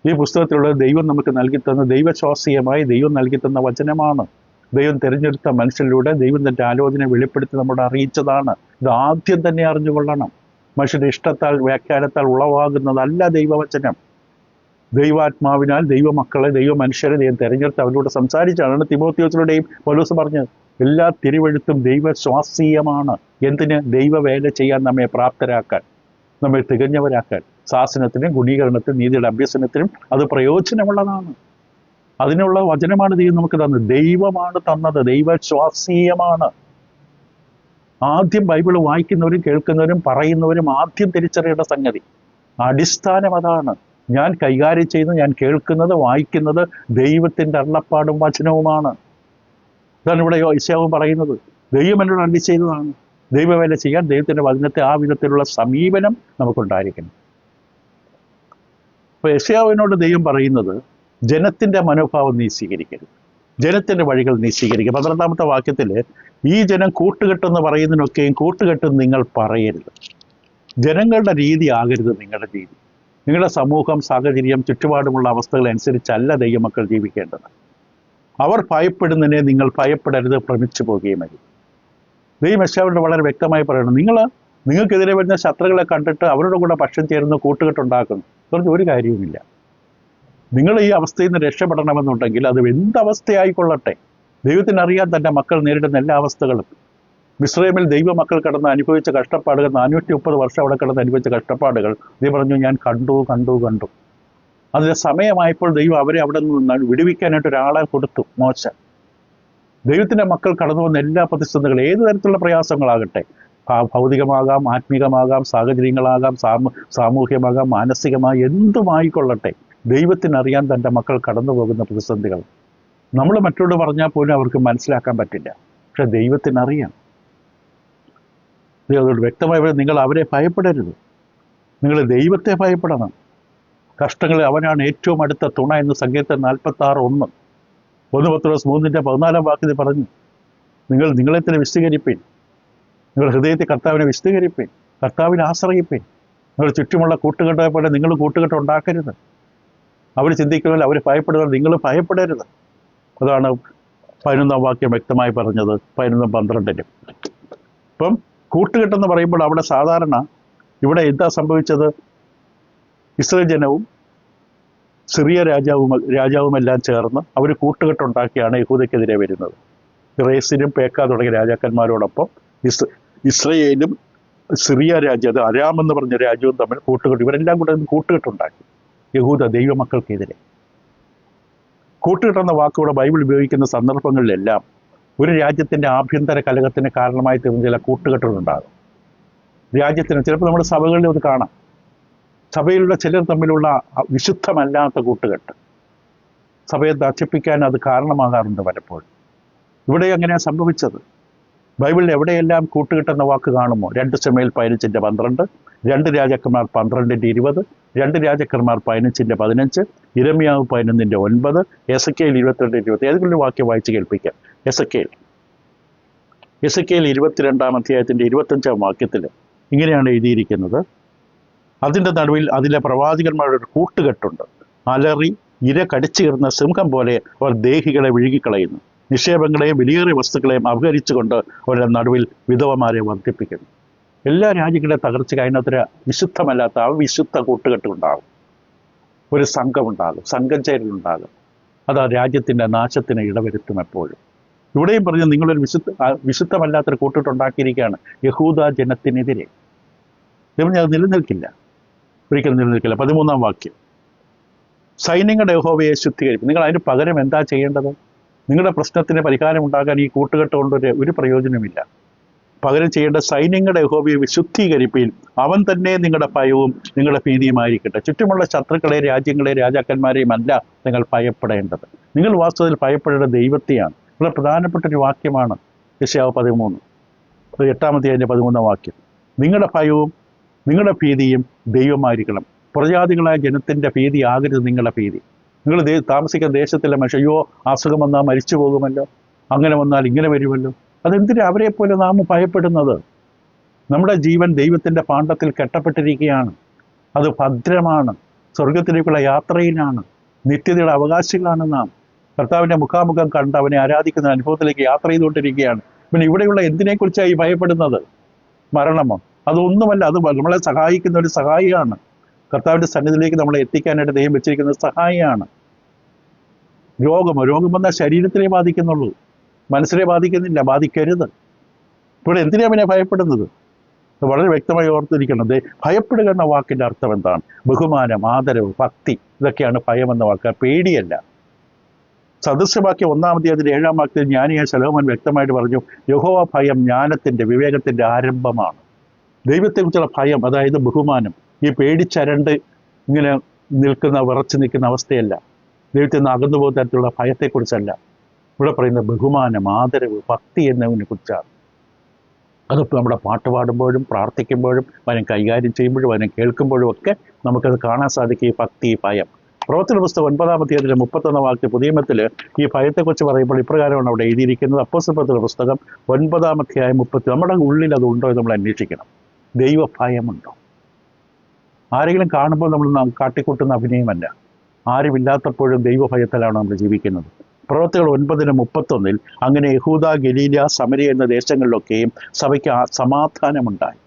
ഈ പുസ്തകത്തിലുള്ള ദൈവം നമുക്ക് നൽകിത്തന്ന, ദൈവശ്വാസീയമായി ദൈവം നൽകിത്തന്ന വചനമാണ്. ദൈവം തിരഞ്ഞെടുത്ത മനുഷ്യരിലൂടെ ദൈവം തന്റെ ആലോചന വെളിപ്പെടുത്തി നമ്മോട് അറിയിച്ചതാണ്. ഇത് ആദ്യം തന്നെ അറിഞ്ഞുകൊള്ളണം. മനുഷ്യന്റെ ഇഷ്ടത്താൽ വ്യാഖ്യാനത്താൽ ഉളവാകുന്നതല്ല ദൈവവചനം. ദൈവാത്മാവിനാൽ ദൈവമക്കളെ, ദൈവ മനുഷ്യരെ ദൈവം തിരഞ്ഞെടുത്ത് അവരോട് സംസാരിച്ചാണ്. തിമോത്തിയോസിലൂടെയും പൗലോസ് പറഞ്ഞത്, എല്ലാ തിരുവെഴുത്തും ദൈവശ്വാസീയമാണ്. എന്തിന്? ദൈവവേല ചെയ്യാൻ നമ്മെ പ്രാപ്തരാക്കാൻ, നമ്മെ തികഞ്ഞവരാക്കാൻ, ശാസനത്തിനും ഗുണീകരണത്തിനും നീതിയുടെ അഭ്യസനത്തിനും അത് പ്രയോജനമുള്ളതാണ്. അതിനുള്ള വചനമാണ് ദൈവം നമുക്ക് തന്നത്. ദൈവമാണ് തന്നത്, ദൈവശ്വാസീയമാണ്. ആദ്യം ബൈബിൾ വായിക്കുന്നവരും കേൾക്കുന്നവരും പറയുന്നവരും ആദ്യം തിരിച്ചറിയേണ്ട സംഗതി, അടിസ്ഥാനം അതാണ്. ഞാൻ കൈകാര്യം ചെയ്യുന്നത്, ഞാൻ കേൾക്കുന്നത്, വായിക്കുന്നത് ദൈവത്തിൻ്റെ അരുളപ്പാടും വചനവുമാണ്. ഇതാണ് ഇവിടെ യെശയ്യാവ് പറയുന്നത്. ദൈവം എന്നോട് അരുളി ചെയ്തതാണ്. ദൈവവേല ചെയ്യാൻ ദൈവത്തിൻ്റെ വചനത്തെ ആ വിധത്തിലുള്ള സമീപനം നമുക്കുണ്ടായിരിക്കണം. അപ്പോൾ യെശയ്യാവിനോട് ദൈവം പറയുന്നത്, ജനത്തിൻ്റെ മനോഭാവം നീ സ്വീകരിക്കരുത്, ജനത്തിൻ്റെ വഴികൾ നീ സ്വീകരിക്കുക. 12-ാമത്തെ വാക്യത്തിൽ, ഈ ജനം കൂട്ടുകെട്ടെന്ന് പറയുന്നതിനൊക്കെയും കൂട്ടുകെട്ടെന്ന് നിങ്ങൾ പറയരുത്. ജനങ്ങളുടെ രീതി ആകരുത് നിങ്ങളുടെ രീതി. നിങ്ങളുടെ സമൂഹം, സാഹചര്യം, ചുറ്റുപാടുമുള്ള അവസ്ഥകൾ അനുസരിച്ചല്ല ദൈവമക്കൾ ജീവിക്കേണ്ടത്. അവർ ഭയപ്പെടുന്നതിനെ നിങ്ങൾ ഭയപ്പെടരുത്, ഭ്രമിച്ചു പോകുകയും മതി. ദൈവം യെശയ്യാവിനോട് വളരെ വ്യക്തമായി പറയണം, നിങ്ങൾക്കെതിരെ വരുന്ന ശത്രുക്കളെ കണ്ടിട്ട് അവരുടെ കൂടെ പക്ഷം ചേർന്ന് കൂട്ടുകെട്ടുണ്ടാക്കുന്നു പറഞ്ഞ് ഒരു കാര്യവുമില്ല. നിങ്ങൾ ഈ അവസ്ഥയിൽ നിന്ന് രക്ഷപ്പെടണമെന്നുണ്ടെങ്കിൽ അത് എന്തവസ്ഥയായിക്കൊള്ളട്ടെ, ദൈവത്തിനറിയാൻ തൻ്റെ മക്കൾ നേരിടുന്ന എല്ലാ അവസ്ഥകളും. മിസ്രൈമിൽ ദൈവമക്കൾ കിടന്ന് അനുഭവിച്ച കഷ്ടപ്പാടുകൾ, 430 വർഷം അവിടെ കിടന്ന് അനുഭവിച്ച കഷ്ടപ്പാടുകൾ ദൈവം പറഞ്ഞു, ഞാൻ കണ്ടു. അതിൻ്റെ സമയമായപ്പോൾ ദൈവം അവരെ അവിടെ നിന്ന് വിടുവിക്കാനായിട്ട് ഒരാളെ കൊടുത്തു, മോശ. ദൈവത്തിൻ്റെ മക്കൾ കടന്നു വന്ന എല്ലാ പ്രതിസന്ധികളും, ഏത് തരത്തിലുള്ള പ്രയാസങ്ങളാകട്ടെ, ഭൗതികമാകാം, ആത്മീകമാകാം, സാഹചര്യങ്ങളാകാം, സാമൂഹ്യമാകാം, മാനസികമായി എന്തുമായിക്കൊള്ളട്ടെ, ദൈവത്തിനറിയാൻ തൻ്റെ മക്കൾ കടന്നു പോകുന്ന പ്രതിസന്ധികൾ നമ്മൾ മറ്റോട് പറഞ്ഞാൽ പോലും അവർക്ക് മനസ്സിലാക്കാൻ പറ്റില്ല. പക്ഷെ ദൈവത്തിനറിയാം. ദൈവത്തോട് വ്യക്തമായി, നിങ്ങൾ അവരെ ഭയപ്പെടരുത്, നിങ്ങൾ ദൈവത്തെ ഭയപ്പെടണം. കഷ്ടങ്ങളിൽ അവനാണ് ഏറ്റവും അടുത്ത തുണ എന്ന് സങ്കീർത്തനം 46:1. 1 പത്രോസ് 3-14 വാക്യത്തിൽ പറഞ്ഞു, നിങ്ങളെ തന്നെ വിശദീകരിപ്പീൻ, നിങ്ങൾ ഹൃദയത്തിൽ കർത്താവിനെ വിശദീകരിപ്പീൻ, കർത്താവിനെ ആശ്രയിപ്പീൻ. നിങ്ങൾ ചുറ്റുമുള്ള കൂട്ടുകെട്ടെ പോലെ നിങ്ങൾ കൂട്ടുകെട്ട് ഉണ്ടാക്കരുത്. അവർ ചിന്തിക്കുമല്ലോ, അവർ ഭയപ്പെടുക, നിങ്ങൾ ഭയപ്പെടരുത്. അതാണ് 11-ാം വാക്യം വ്യക്തമായി പറഞ്ഞത്, 11-12. ഇപ്പം കൂട്ടുകെട്ടെന്ന് പറയുമ്പോൾ അവിടെ സാധാരണ ഇവിടെ എന്താ സംഭവിച്ചത്? ഇസ്രായേൽ ജനവും സിറിയ രാജാവുമെല്ലാം ചേർന്ന് അവർ കൂട്ടുകെട്ടുണ്ടാക്കിയാണ് യഹൂദയ്ക്കെതിരെ വരുന്നത്. റേസിനും പേക്ക തുടങ്ങിയ രാജാക്കന്മാരോടൊപ്പം ഇസ്രയേലും സിറിയ രാജ്യം, അത് അരാം എന്ന് പറഞ്ഞ രാജ്യവും തമ്മിൽ കൂട്ടുകെട്ട്, ഇവരെല്ലാം കൂടെ കൂട്ടുകെട്ടുണ്ടാക്കി യഹൂദ ദൈവമക്കൾക്കെതിരെ. കൂട്ടുകെട്ടെന്ന വാക്കുകൂടെ ബൈബിൾ ഉപയോഗിക്കുന്ന സന്ദർഭങ്ങളിലെല്ലാം ഒരു രാജ്യത്തിൻ്റെ ആഭ്യന്തര കലഹത്തിന് കാരണമായി തീർന്ന ചില കൂട്ടുകെട്ടുകളുണ്ടാകും. രാജ്യത്തിന് ചിലപ്പോൾ നമ്മുടെ സഭകളിൽ അത് കാണാം. സഭയിലുള്ള ചിലർ തമ്മിലുള്ള വിശുദ്ധമല്ലാത്ത കൂട്ടുകെട്ട് സഭയെ നശിപ്പിക്കാൻ അത് കാരണമാകാറുണ്ട് പലപ്പോഴും. ഇവിടെ അങ്ങനെയാണ് സംഭവിച്ചത്. ബൈബിളിൽ എവിടെയെല്ലാം കൂട്ടുകെട്ടെന്ന വാക്ക് കാണുമോ? 2 ശമൂവേൽ 15:12, 2 രാജാക്കന്മാർ 12:20, 2 രാജാക്കന്മാർ 15:15, യിരെമ്യാവ് 11:9, എസെക്കിയേൽ 22:20. ഏതെങ്കിലും വാക്യം വായിച്ച് കേൾപ്പിക്കാം. എസെക്കിയേൽ 22-ാം അധ്യായത്തിൻ്റെ 25-ാം വാക്യത്തിൽ ഇങ്ങനെയാണ് എഴുതിയിരിക്കുന്നത്, അതിൻ്റെ നടുവിൽ അതിലെ പ്രവാചകന്മാരുടെ ഒരു കൂട്ടുകെട്ടുണ്ട്. അലറി ഇര കടിച്ചു കയറുന്ന സിംഹം പോലെ അവർ ദേഹികളെ വിഴുകിക്കളയുന്നു. നിക്ഷേപങ്ങളെയും വിലയേറിയ വസ്തുക്കളെയും അപഹരിച്ചുകൊണ്ട് അവരുടെ നടുവിൽ വിധവമാരെ വർദ്ധിപ്പിക്കുന്നു. എല്ലാ രാജ്യങ്ങളുടെ തകർച്ചയ്ക്ക് അതിനകത്തൊരു വിശുദ്ധമല്ലാത്ത അവിശുദ്ധ കൂട്ടുകെട്ടുണ്ടാകും. ഒരു സംഘമുണ്ടാകും, സംഘം ചേരലുണ്ടാകും. അത് ആ രാജ്യത്തിൻ്റെ നാശത്തിന് ഇടവരുത്തും എപ്പോഴും. ഇവിടെയും പറഞ്ഞ് നിങ്ങളൊരു വിശുദ്ധമല്ലാത്തൊരു കൂട്ടുകെട്ടുണ്ടാക്കിയിരിക്കുകയാണ് യഹൂദ ജനത്തിനെതിരെ. അത് നിലനിൽക്കില്ല, ഒരിക്കലും നിലനിൽക്കില്ല. 13-ാം വാക്യം, സൈന്യങ്ങളുടെ യഹോവയെ ശുദ്ധീകരിക്കും. നിങ്ങൾ അതിന് പകരം എന്താ ചെയ്യേണ്ടത്? നിങ്ങളുടെ പ്രശ്നത്തിന് പരിഹാരം ഉണ്ടാകാൻ ഈ കൂട്ടുകെട്ട് കൊണ്ട് ഒരു പ്രയോജനമില്ല. പകരം ചെയ്യേണ്ട സൈന്യങ്ങളുടെ യഹോവയെ വിശുദ്ധീകരിപ്പീൻ, അവൻ തന്നെ നിങ്ങളുടെ ഭയവും നിങ്ങളുടെ ഭീതിയുമായിരിക്കട്ടെ. ചുറ്റുമുള്ള ശത്രുക്കളെ, രാജ്യങ്ങളെ, രാജാക്കന്മാരെയും അല്ല നിങ്ങൾ ഭയപ്പെടേണ്ടത്. നിങ്ങൾ വാസ്തവത്തിൽ ഭയപ്പെടേണ്ട ദൈവത്തെയാണ്. വളരെ പ്രധാനപ്പെട്ട ഒരു വാക്യമാണ് യെശയ്യാവ് 13, 8-ാമത്തെ 13-ാം വാക്യം. നിങ്ങളുടെ ഭയവും നിങ്ങളുടെ ഭീതിയും ദൈവമായിരിക്കണം. പ്രജാതികളായ ജനത്തിൻ്റെ ഭീതി ആകരുത് നിങ്ങളുടെ ഭീതി. നിങ്ങൾ താമസിക്കുന്ന ദേശത്തിലെ മനുഷ്യ, അയ്യോ അസുഖം വന്നാൽ മരിച്ചു പോകുമല്ലോ, അങ്ങനെ വന്നാൽ ഇങ്ങനെ വരുമല്ലോ. അതെന്തിനാ അവരെ പോലെ നാം ഭയപ്പെടുന്നത്? നമ്മുടെ ജീവൻ ദൈവത്തിൻ്റെ പാണ്ഡത്തിൽ കെട്ടപ്പെട്ടിരിക്കുകയാണ്. അത് ഭദ്രമാണ്. സ്വർഗത്തിലേക്കുള്ള യാത്രയിലാണ്. നിത്യതയുടെ അവകാശികളാണ് നാം. കർത്താവിൻ്റെ മുഖാമുഖം കണ്ട് അവനെ ആരാധിക്കുന്ന അനുഭവത്തിലേക്ക് യാത്ര ചെയ്തുകൊണ്ടിരിക്കുകയാണ്. പിന്നെ ഇവിടെയുള്ള എന്തിനെക്കുറിച്ചാണ് ഈ ഭയപ്പെടുന്നത്? മരണമോ? അതൊന്നുമല്ല. അത് നമ്മളെ സഹായിക്കുന്ന ഒരു സഹായിയാണ്. കർത്താവിൻ്റെ സന്നിധിയിലേക്ക് നമ്മളെ എത്തിക്കാനായിട്ട് ദൈവം വെച്ചിരിക്കുന്ന സഹായിയാണ്. രോഗമോ? രോഗം വന്നാൽ ശരീരത്തിലേ ബാധിക്കുന്നുള്ളൂ, മനസ്സിനെ ബാധിക്കുന്നില്ല. ബാധിക്കരുത്. ഇവിടെ എന്തിനാ പിന്നെ ഭയപ്പെടുന്നത്? വളരെ വ്യക്തമായി ഓർത്തിരിക്കണം. ഭയപ്പെടുക എന്ന വാക്കിൻ്റെ അർത്ഥം എന്താണ്? ബഹുമാനം, ആദരവ്, ഭക്തി, ഇതൊക്കെയാണ് ഭയം എന്ന വാക്ക്. പേടിയല്ല. സദൃശവാക്യം 1-ാം അധ്യായത്തിൻ്റെ 7-ാം വാക്യത്തിൽ ജ്ഞാനിയായ ശലോമോൻ വ്യക്തമായിട്ട് പറഞ്ഞു, യഹോവ ഭയം ജ്ഞാനത്തിൻ്റെ, വിവേകത്തിൻ്റെ ആരംഭമാണ്. ദൈവത്തെക്കുറിച്ചുള്ള ഭയം, അതായത് ബഹുമാനം, ഈ പേടിച്ചരണ്ട് ഇങ്ങനെ വിറച്ചു നിൽക്കുന്ന അവസ്ഥയല്ല. ദൈവത്തിൽ നിന്ന് അകന്നു പോകുന്ന തരത്തിലുള്ള ഭയത്തെക്കുറിച്ചല്ല. ഇവിടെ പറയുന്ന ബഹുമാനം, ആദരവ്, ഭക്തി എന്നതിനെ കുറിച്ചാണ്. അതിപ്പോൾ നമ്മുടെ പാട്ട് പാടുമ്പോഴും പ്രാർത്ഥിക്കുമ്പോഴും അവനെ കൈകാര്യം ചെയ്യുമ്പോഴും അവനെ കേൾക്കുമ്പോഴും ഒക്കെ നമുക്കത് കാണാൻ സാധിക്കും. ഈ ഭക്തി, ഈ ഭയം. പ്രവർത്തന പുസ്തകം 9-ാം അധ്യായത്തിലെ 31-ാം വാക്യം പുതിയ നിയമത്തിൽ ഈ ഭയത്തെക്കുറിച്ച് പറയുമ്പോൾ ഇപ്രകാരമാണ് അവിടെ എഴുതിയിരിക്കുന്നത്. അപ്പോസ്തലരുടെ പുസ്തകം 9-ാം അധ്യായം 30. നമ്മുടെ ഉള്ളിൽ അത് ഉണ്ടോ എന്ന് നമ്മൾ അന്വേഷിക്കണം. ദൈവഭയമുണ്ടോ? ആരെങ്കിലും കാണുമ്പോൾ നമ്മൾ കാട്ടിക്കൂട്ടുന്ന അഭിനയമല്ല. ആരുമില്ലാത്തപ്പോഴും ദൈവഭയത്തിലാണ് നമ്മൾ ജീവിക്കുന്നത്. പ്രവൃത്തികൾ 9:31 അങ്ങനെ യഹൂദ, ഗലീല, സമരിയ എന്ന ദേശങ്ങളിലൊക്കെയും സഭയ്ക്ക് സമാധാനമുണ്ടായി.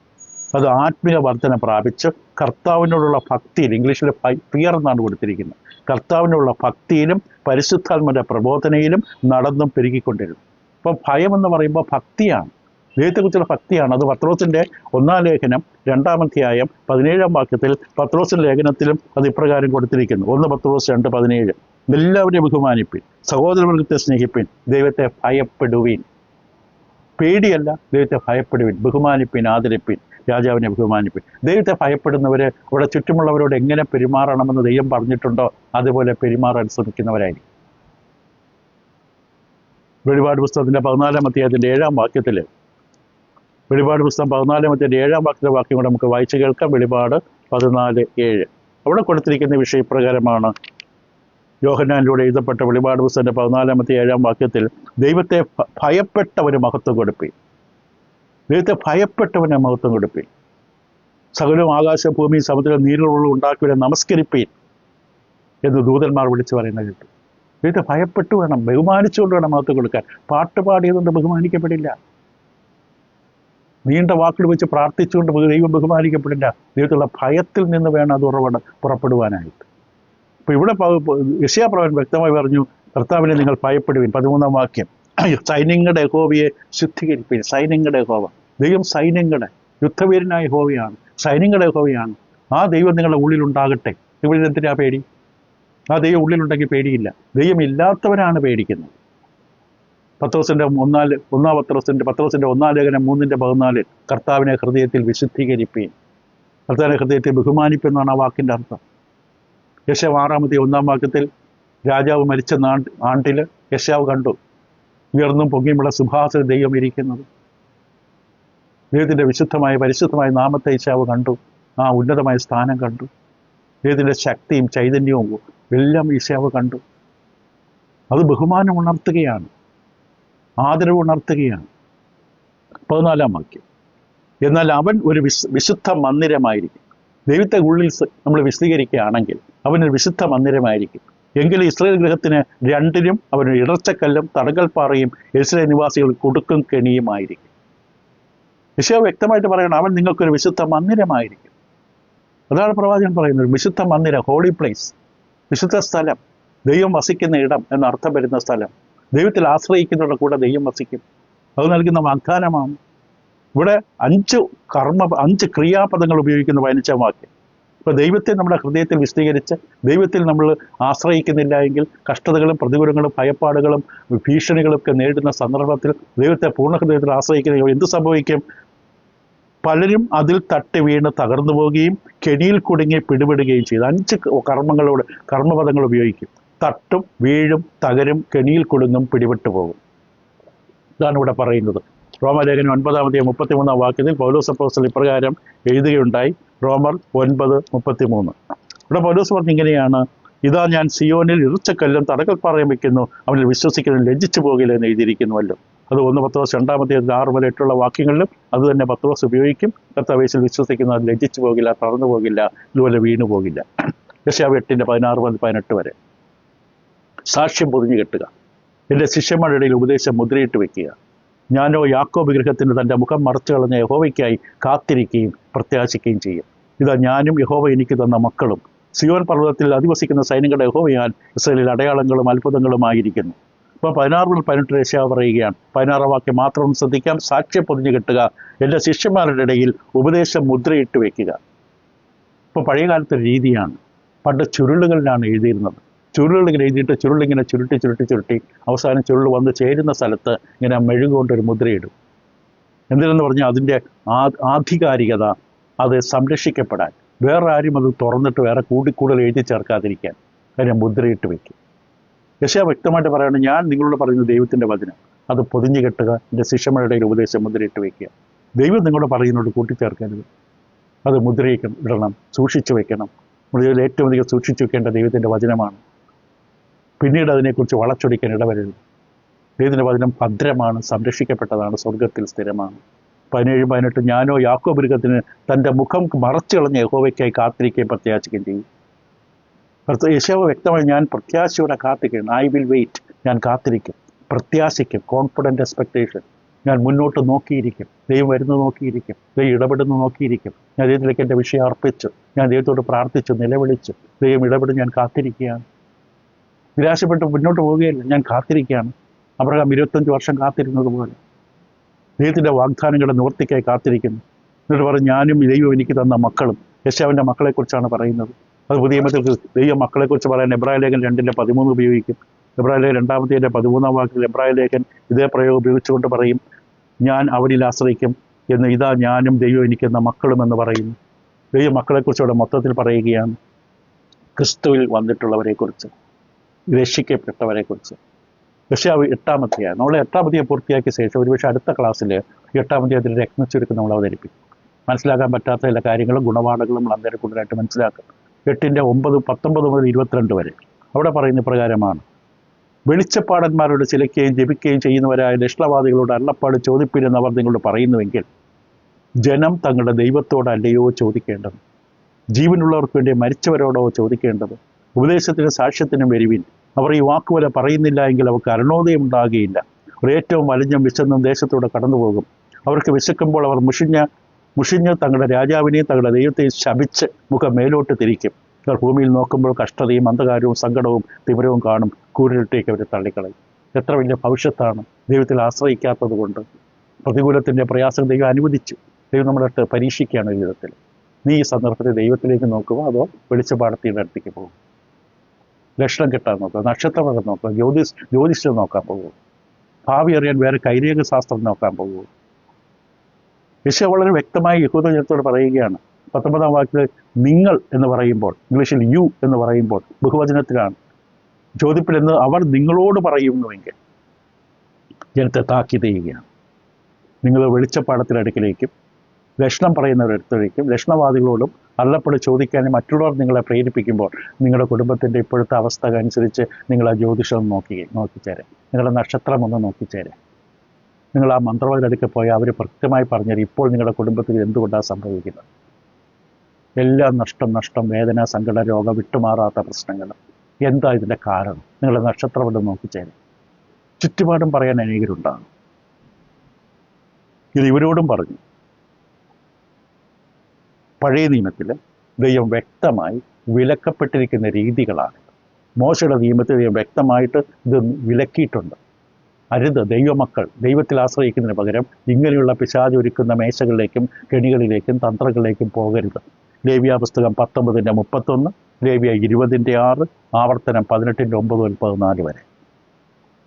അത് ആത്മീയ വർധന പ്രാപിച്ച് കർത്താവിനോടുള്ള ഭക്തിയിൽ, ഇംഗ്ലീഷിൽ ഫിയർ എന്നാണ് കൊടുത്തിരിക്കുന്നത്, കർത്താവിനുള്ള ഭക്തിയിലും പരിശുദ്ധാത്മന്റെ പ്രബോധനയിലും നടന്നും പെരുകിക്കൊണ്ടിരുന്നു. അപ്പം ഭയം എന്ന് പറയുമ്പോൾ ഭക്തിയാണ്, ദൈവത്തെക്കുറിച്ചുള്ള ഭക്തിയാണ്. അത് പത്രോസിൻ്റെ 1-ാം ലേഖനം 2-ാം അധ്യായം 17-ാം വാക്യത്തിൽ പത്രോസിൻ്റെ ലേഖനത്തിലും അത് ഇപ്രകാരം കൊടുത്തിരിക്കുന്നു. 1 പത്രോസ് 2:17 എല്ലാവരെയും ബഹുമാനിപ്പിൻ, സഹോദരവർഗത്തെ സ്നേഹിപ്പിൻ, ദൈവത്തെ ഭയപ്പെടുവിൻ. പേടിയല്ല, ദൈവത്തെ ഭയപ്പെടുവിൻ, ബഹുമാനിപ്പിൻ, ആദരിപ്പിൻ, രാജാവിനെ ബഹുമാനിപ്പിൻ. ദൈവത്തെ ഭയപ്പെടുന്നവർ ഇവിടെ ചുറ്റുമുള്ളവരോട് എങ്ങനെ പെരുമാറണമെന്ന് ദൈവം പറഞ്ഞിട്ടുണ്ടോ അതുപോലെ പെരുമാറാൻ ശ്രമിക്കുന്നവരായിരിക്കും. വെളിപാട് പുസ്തകത്തിൻ്റെ 14-ാം അധ്യായത്തിൻ്റെ 7-ാം വാക്യത്തിൽ, വെളിപാട് പുസ്തകം 14-ാം അധ്യായത്തിൻ്റെ 7-ാം വാക്യത്തിലെ വാക്യം കൂടെ നമുക്ക് വായിച്ചു കേൾക്കാം. വെളിപാട് 14:7 അവിടെ കൊടുത്തിരിക്കുന്ന വിഷയപ്രകാരമാണ്. യോഹന്നാനിലൂടെ എഴുതപ്പെട്ട വെളിപാട് പുസ്തകത്തിൻ്റെ 14-ാം അധ്യായം 7-ാം വാക്യത്തിൽ, ദൈവത്തെ ഭയപ്പെട്ടവന് മഹത്വം കൊടുപ്പീൻ, ദൈവത്തെ ഭയപ്പെട്ടവന് മഹത്വം കൊടുപ്പീൻ, സകലവും ആകാശ, ഭൂമി, സമുദ്രം, നീരുള്ള ഉണ്ടാക്കിയവരെ നമസ്കരിപ്പീൻ എന്ന് ദൂതന്മാർ വിളിച്ചു പറയുന്നത് കേട്ടു. ദൈവത്തെ ഭയപ്പെട്ടു വേണം, ബഹുമാനിച്ചുകൊണ്ട് വേണം മഹത്വം കൊടുക്കാൻ. പാട്ടുപാടിയതുകൊണ്ട് ബഹുമാനിക്കപ്പെടില്ല. നീണ്ട വാക്കുകൾ വെച്ച് പ്രാർത്ഥിച്ചുകൊണ്ട് ദൈവം ബഹുമാനിക്കപ്പെടില്ല. ദൈവത്തിലുള്ള ഭയത്തിൽ നിന്ന് വേണം അത് പുറപ്പെടുവാനായിട്ട്. അപ്പോൾ ഇവിടെ യെശയ്യാപ്രവചൻ വ്യക്തമായി പറഞ്ഞു, കർത്താവിനെ നിങ്ങൾ ഭയപ്പെടുവിൻ. 13-ാം വാക്യം, സൈന്യങ്ങളുടെ യഹോവയെ ശുദ്ധീകരിപ്പിൻ. സൈന്യങ്ങളുടെ യഹോവ, ദൈവം സൈന്യങ്ങളുടെ യുദ്ധവീരനായ യഹോവയാണ്, സൈന്യങ്ങളുടെ യഹോവയാണ്. ആ ദൈവം നിങ്ങളുടെ ഉള്ളിലുണ്ടാകട്ടെ. ഇവിടെ എന്തിനാ പേടി? ആ ദൈവം ഉള്ളിലുണ്ടെങ്കിൽ പേടിയില്ല. ദൈവം ഇല്ലാത്തവരാണ് പേടിക്കുന്നത്. പത്രോസിൻ്റെ 1-ാം ലേഖനം 3:14 കർത്താവിനെ ഹൃദയത്തിൽ വിശുദ്ധീകരിപ്പീൻ, കർത്താവിനെ ഹൃദയത്തിൽ ബഹുമാനിപ്പെന്നാണ് ആ വാക്കിൻ്റെ അർത്ഥം. യെശയ്യാവ് 6-ാം അധ്യായം 1-ാം വാക്യത്തിൽ രാജാവ് മരിച്ച ആണ്ടിൽ യെശയ്യാവ് കണ്ടു ഉയർന്നും പൊങ്ങിയുമുള്ള സിംഹാസന ദൈവം ഇരിക്കുന്നത്. ദൈവത്തിൻ്റെ വിശുദ്ധമായ പരിശുദ്ധമായ നാമത്തെ യെശയ്യാവ് കണ്ടു. ആ ഉന്നതമായ സ്ഥാനം കണ്ടു. ദൈവത്തിൻ്റെ ശക്തിയും ചൈതന്യവും എല്ലാം യെശയ്യാവ് കണ്ടു. അത് ബഹുമാനം ഉണർത്തുകയാണ്, ആദരവ് ഉണർത്തുകയാണ്. 14-ാം വാക്യം, എന്നാൽ അവൻ ഒരു വിശുദ്ധ മന്ദിരമായിരിക്കും. ദൈവത്തെ ഉള്ളിൽ നമ്മൾ വിശദീകരിക്കുകയാണെങ്കിൽ അവനൊരു വിശുദ്ധ മന്ദിരമായിരിക്കും. എങ്കിലും ഇസ്രായേൽ ഗൃഹത്തിന് രണ്ടിനും അവനൊരു ഇടർച്ചക്കല്ലും തടകൽപ്പാറയും യെരൂശലേം നിവാസികൾ കുടുക്കും കെണിയുമായിരിക്കും. യെശയ്യാവ് വ്യക്തമായിട്ട് പറയണം, അവൻ നിങ്ങൾക്കൊരു വിശുദ്ധ മന്ദിരമായിരിക്കും. അതാണ് പ്രവാചകൻ പറയുന്നത്. വിശുദ്ധ മന്ദിരം, ഹോളി പ്ലേസ്, വിശുദ്ധ സ്ഥലം, ദൈവം വസിക്കുന്ന ഇടം എന്നർത്ഥം വരുന്ന സ്ഥലം. ദൈവത്തിൽ ആശ്രയിക്കുന്നവരുടെ കൂടെ ദൈവം വസിക്കും. അത് നൽകുന്ന വാഗ്ദാനമാണ്. ഇവിടെ 5 ക്രിയാപദങ്ങൾ ഉപയോഗിക്കുന്ന 15-ാം വാക്യം. ഇപ്പോൾ ദൈവത്തെ നമ്മുടെ ഹൃദയത്തിൽ വിശദീകരിച്ച് ദൈവത്തിൽ നമ്മൾ ആശ്രയിക്കുന്നില്ല എങ്കിൽ കഷ്ടതകളും പ്രതികൂലങ്ങളും ഭയപ്പാടുകളും ഭീഷണികളും ഒക്കെ നേരിടുന്ന സന്ദർഭത്തിൽ ദൈവത്തെ പൂർണ്ണ ഹൃദയത്തിൽ ആശ്രയിക്കുന്ന എന്ത് സംഭവിക്കും? പലരും അതിൽ തട്ടി വീണ് തകർന്നു പോവുകയും കെണിയിൽ കുടുങ്ങി പിടിപെടുകയും ചെയ്തു. 5 കർമ്മപദങ്ങൾ ഉപയോഗിക്കും. തട്ടും, വീഴും, തകരും, കെണിയിൽ കുടുങ്ങും, പിടിപെട്ടു പോകും. ഇതാണ് ഇവിടെ പറയുന്നത്. റോമലേഖനം 9-ാം അധ്യായം 33-ാം വാക്യത്തിൽ പൗലോസ് അപ്പോസ്തലൻ ഇപ്രകാരം എഴുതുകയുണ്ടായി. റോമർ 9:33. ഇവിടെ പൗലോസ് പറഞ്ഞിങ്ങനെയാണ്, ഇതാ ഞാൻ സിയോനിൽ ഇറുച്ചക്കല്ലും തടകൽപ്പാറയും വയ്ക്കുന്നു, അവനിൽ വിശ്വസിക്കുന്നതിൽ ലജ്ജിച്ചു പോകില്ല എന്ന് എഴുതിയിരിക്കുന്നുവല്ലോ. അത് 1 പത്രോസ് 2-6 മുതൽ 8 വാക്യങ്ങളിലും അത് തന്നെ പത്രോസ് ഉപയോഗിക്കും. കർത്താവേശുവിൽ വിശ്വസിക്കുന്നവർ ലജ്ജിച്ചു പോകില്ല, തളർന്നു പോകില്ല, ഇതുപോലെ വീണു പോകില്ല. യെശയ്യാവ് 8:16-18 വരെ. സാക്ഷ്യം പൊതിഞ്ഞു കെട്ടുക. എൻ്റെ ശിഷ്യന്മാരുടെ ഇടയിൽ ഉപദേശം മുദ്രയിട്ട് വയ്ക്കുക. ഞാനോ യാക്കോബ് ഗൃഹത്തിന് തൻ്റെ മുഖം മറച്ചു കളഞ്ഞ യഹോവയ്ക്കായി കാത്തിരിക്കുകയും പ്രത്യാശിക്കുകയും ചെയ്യും. ഇതാ ഞാനും യഹോവ എനിക്ക് തന്ന മക്കളും സിയോൻ പർവ്വതത്തിൽ അധിവസിക്കുന്ന സൈന്യങ്ങളുടെ യഹോവയാൽ ഇസ്രായേലിൽ അടയാളങ്ങളും അത്ഭുതങ്ങളുമായിരിക്കുന്നു. ഇപ്പോൾ 16-18 യെശയ്യാവ് പറയുകയാണ്. 16 വാക്യം മാത്രം ഒന്ന് ശ്രദ്ധിക്കാം. സാക്ഷ്യം പൊതിഞ്ഞു കെട്ടുക, എൻ്റെ ശിഷ്യന്മാരുടെ ഇടയിൽ ഉപദേശം മുദ്രയിട്ട് വയ്ക്കുക. ഇപ്പോൾ പഴയ കാലത്തെ രീതിയാണ്. പണ്ട് ചുരുളുകളിലാണ് എഴുതിയിരുന്നത്. ചുരുളിങ്ങനെ എഴുതിയിട്ട് ചുരുളിങ്ങനെ ചുരുട്ടി അവസാനം ചുരുൾ വന്ന് ചേരുന്ന സ്ഥലത്ത് ഇങ്ങനെ മെഴുകൊണ്ടൊരു മുദ്രയിടും. എന്തിനെന്ന് പറഞ്ഞാൽ അതിൻ്റെ ആധികാരികത, അത് സംരക്ഷിക്കപ്പെടാൻ, വേറെ ആരും അത് തുറന്നിട്ട് വേറെ കൂടുതൽ എഴുതി ചേർക്കാതിരിക്കാൻ അതിനെ മുദ്രയിട്ട് വയ്ക്കും. യെശയ്യാവ് വ്യക്തമായിട്ട് പറയുന്നത്, ഞാൻ നിങ്ങളോട് പറയുന്ന ദൈവത്തിൻ്റെ വചനം അത് പൊതിഞ്ഞു കെട്ടുക, എൻ്റെ ശിഷ്യന്മാരുടെ ഉപദേശം മുദ്രയിട്ട് വയ്ക്കുക. ദൈവം നിങ്ങളോട് പറയുന്നതോട് കൂട്ടിച്ചേർക്കരുത്, അത് ഇടണം, സൂക്ഷിച്ചു വെക്കണം. നമ്മുടെ ഏറ്റവും അധികം സൂക്ഷിച്ചു വെക്കേണ്ട ദൈവത്തിൻ്റെ വചനമാണ്. പിന്നീട് അതിനെക്കുറിച്ച് വളച്ചൊടിക്കാൻ ഇടവരരുത്. ദൈവത്തിൻ്റെ വചനം ഭദ്രമാണ്, സംരക്ഷിക്കപ്പെട്ടതാണ്, സ്വർഗത്തിൽ സ്ഥിരമാണ്. 17-18 ഞാനോ യാക്കോബ് ഗൃഹത്തിന് തൻ്റെ മുഖം മറച്ചു കളഞ്ഞ യഹോവയ്ക്കായി കാത്തിരിക്കുകയും പ്രത്യാശിക്കുകയും ചെയ്യും. യെശയ്യാവ് വ്യക്തമായി, ഞാൻ പ്രത്യാശയോടെ കാത്തിരിക്കും. I will wait. ഞാൻ കാത്തിരിക്കും, പ്രത്യാശിക്കും. Confident expectation. ഞാൻ മുന്നോട്ട് നോക്കിയിരിക്കും. ദൈവം വരുന്നത് നോക്കിയിരിക്കും. ദൈവം ഇടപെടുന്നു നോക്കിയിരിക്കും. ഞാൻ ദൈവത്തിലേക്ക് എൻ്റെ വിഷയം അർപ്പിച്ചു. ഞാൻ ദൈവത്തോട് പ്രാർത്ഥിച്ചു, നിലവിളിച്ചു. ദൈവം ഇടപെടും. ഞാൻ കാത്തിരിക്കുകയാണ്. നിരാശപ്പെട്ട് മുന്നോട്ട് പോവുകയല്ല, ഞാൻ കാത്തിരിക്കുകയാണ്. അബ്രഹാം 25 വർഷം കാത്തിരുന്നത് പോലെ ദൈവത്തിൻ്റെ വാഗ്ദാനങ്ങളുടെ നിവൃത്തിക്കായി കാത്തിരിക്കുന്നു. എന്നിട്ട് പറഞ്ഞു, ഞാനും ദൈവം എനിക്ക് തന്ന മക്കളും. യെശയ്യാവിൻ്റെ മക്കളെക്കുറിച്ചാണ് പറയുന്നത്. അത് പുതിയ നിയമത്തിൽ ദൈവം മക്കളെക്കുറിച്ച് പറയാൻ എബ്രായ ലേഖൻ 2:13 ഉപയോഗിക്കും. എബ്രായ ലേഖൻ 2-13 വാക്കിൽ എബ്രായ ലേഖൻ ഇതേ പ്രയോഗം ഉപയോഗിച്ചുകൊണ്ട് പറയും, ഞാൻ അവനിൽ ആശ്രയിക്കും എന്ന്. ഇതാ ഞാനും ദൈവം എനിക്കെന്ന മക്കളും എന്ന് പറയുന്നു. ദൈവം മക്കളെക്കുറിച്ച് ഇവിടെ മൊത്തത്തിൽ പറയുകയാണ്. ക്രിസ്തുവിൽ വന്നിട്ടുള്ളവരെക്കുറിച്ച്, രക്ഷിക്കപ്പെട്ടവരെക്കുറിച്ച്. യെശയ്യാവ് 8-ാം അധ്യായം, നമ്മൾ 8-ാം അധ്യായം പൂർത്തിയാക്കിയ ശേഷം ഒരുപക്ഷെ അടുത്ത ക്ലാസ്സിൽ 8-ാം അധ്യായത്തിൻ്റെ രത്നച്ചുരുക്കം നമ്മൾ അവതരിപ്പിക്കും. മനസ്സിലാക്കാൻ പറ്റാത്ത ചില കാര്യങ്ങളും ഗുണപാഠങ്ങളും നമ്മൾ അന്തരക്കൂടുതലായിട്ട് മനസ്സിലാക്കും. 8-9-19 മുതൽ 22 വരെ അവിടെ പറയുന്ന പ്രകാരമാണ്, വെളിച്ചപ്പാടന്മാരോട് ചിലയ്ക്കുകയും ജപിക്കുകയും ചെയ്യുന്നവരായ ലക്ഷണവാദികളോട് അരുളപ്പാട് ചോദിപ്പില്ലെന്ന് അവർ നിങ്ങളോട് പറയുന്നുവെങ്കിൽ ജനം തങ്ങളുടെ ദൈവത്തോടല്ലയോ ചോദിക്കേണ്ടത്? ജീവനുള്ളവർക്ക് വേണ്ടി മരിച്ചവരോടോ ചോദിക്കേണ്ടത്? ഉപദേശത്തിനും സാക്ഷ്യത്തിനും വരുവിൻ. അവർ ഈ വാക്കുപോലെ പറയുന്നില്ല എങ്കിൽ അവർക്ക് അരുണോദയം ഉണ്ടാകുകയില്ല. അവർ ഏറ്റവും വലിഞ്ഞും വിശന്നും ദേശത്തൂടെ കടന്നുപോകും. അവർക്ക് വിശക്കുമ്പോൾ അവർ മുഷിഞ്ഞ് തങ്ങളുടെ രാജാവിനെയും തങ്ങളുടെ ദൈവത്തെയും ശപിച്ച് മുഖം മേലോട്ട് തിരിക്കും. അവർ ഭൂമിയിൽ നോക്കുമ്പോൾ കഷ്ടതയും അന്ധകാരവും സങ്കടവും തിമിരവും കാണും. കൂരിട്ടേക്ക് അവരെ തള്ളിക്കളയും. എത്ര വലിയ ഭവിഷ്യത്താണ് ദൈവത്തിൽ ആശ്രയിക്കാത്തത് കൊണ്ട്. പ്രതികൂലത്തിൻ്റെ പ്രയാസം ദൈവം അനുവദിച്ചു. ദൈവം നമ്മളെ പരീക്ഷിക്കുകയാണ് ജീവിതത്തിൽ. നീ ഈ സന്ദർഭത്തിൽ ദൈവത്തിലേക്ക് നോക്കുക, അതോ വെളിച്ചപ്പാടത്തിൻ്റെ അടുത്തേക്ക് പോകും? ലക്ഷണം കിട്ടാൻ നോക്കുക, നക്ഷത്രം നോക്കുക, ജ്യോതിഷം നോക്കാൻ പോകും, ഭാവി അറിയാൻ വേറെ കൈരേഖ ശാസ്ത്രം നോക്കാൻ പോകും. യെശയ്യാവ് വളരെ വ്യക്തമായി യഹൂദ ജനത്തോട് പറയുകയാണ്. 19-ാം വാക്യത്തിൽ നിങ്ങൾ എന്ന് പറയുമ്പോൾ, ഇംഗ്ലീഷിൽ യു എന്ന് പറയുമ്പോൾ ബഹുവചനത്തിലാണ്. ചോദിപ്പിലെന്ന് അവർ നിങ്ങളോട് പറയുന്നുവെങ്കിൽ ജനത്തെ താക്കീത് ചെയ്യുകയാണ്. നിങ്ങൾ വെളിച്ചപ്പാടത്തിനടുക്കിലേക്കും ലക്ഷണം പറയുന്നവരടുത്തേക്കും ലക്ഷണവാദികളോടും അള്ളപ്പടി ചോദിക്കാനും മറ്റുള്ളവർ നിങ്ങളെ പ്രേരിപ്പിക്കുമ്പോൾ നിങ്ങളുടെ കുടുംബത്തിൻ്റെ ഇപ്പോഴത്തെ അവസ്ഥ അനുസരിച്ച് നിങ്ങൾ ആ ജ്യോതിഷം നോക്കിച്ചേരെ, നിങ്ങളുടെ നക്ഷത്രം ഒന്ന് നോക്കിച്ചേരെ. നിങ്ങൾ ആ മന്ത്രവാദികളടുക്കെ പോയാൽ അവർ കൃത്യമായി പറഞ്ഞാൽ ഇപ്പോൾ നിങ്ങളുടെ കുടുംബത്തിൽ എന്തുകൊണ്ടാണ് സംഭവിക്കുന്നത്. എല്ലാം നഷ്ടം, വേദന, സങ്കട, രോഗം, വിട്ടുമാറാത്ത പ്രശ്നങ്ങൾ. എന്താ ഇതിൻ്റെ കാരണം? നിങ്ങളുടെ നക്ഷത്രം കൊണ്ട് നോക്കിച്ചേരെ. ചുറ്റുപാടും പറയാൻ അനേകരുണ്ടാകും. ഇത് ഇവരോടും പറഞ്ഞു. പഴയ നിയമത്തിൽ ദൈവം വ്യക്തമായി വിലക്കപ്പെട്ടിരിക്കുന്ന രീതികളാണ്. മോശയുടെ നിയമത്തിൽ ദൈവം വ്യക്തമായിട്ട് ഇത് വിലക്കിയിട്ടുണ്ട്. അരുത്, ദൈവമക്കൾ ദൈവത്തിൽ ആശ്രയിക്കുന്നതിന് പകരം ഇങ്ങനെയുള്ള പിശാച് ഒരുക്കുന്ന മേശകളിലേക്കും കെണികളിലേക്കും തന്ത്രങ്ങളിലേക്കും പോകരുത്. ലേവ്യ പുസ്തകം 19:31, ലേവ്യ 20:6, ആവർത്തനം 18:9-14 വരെ.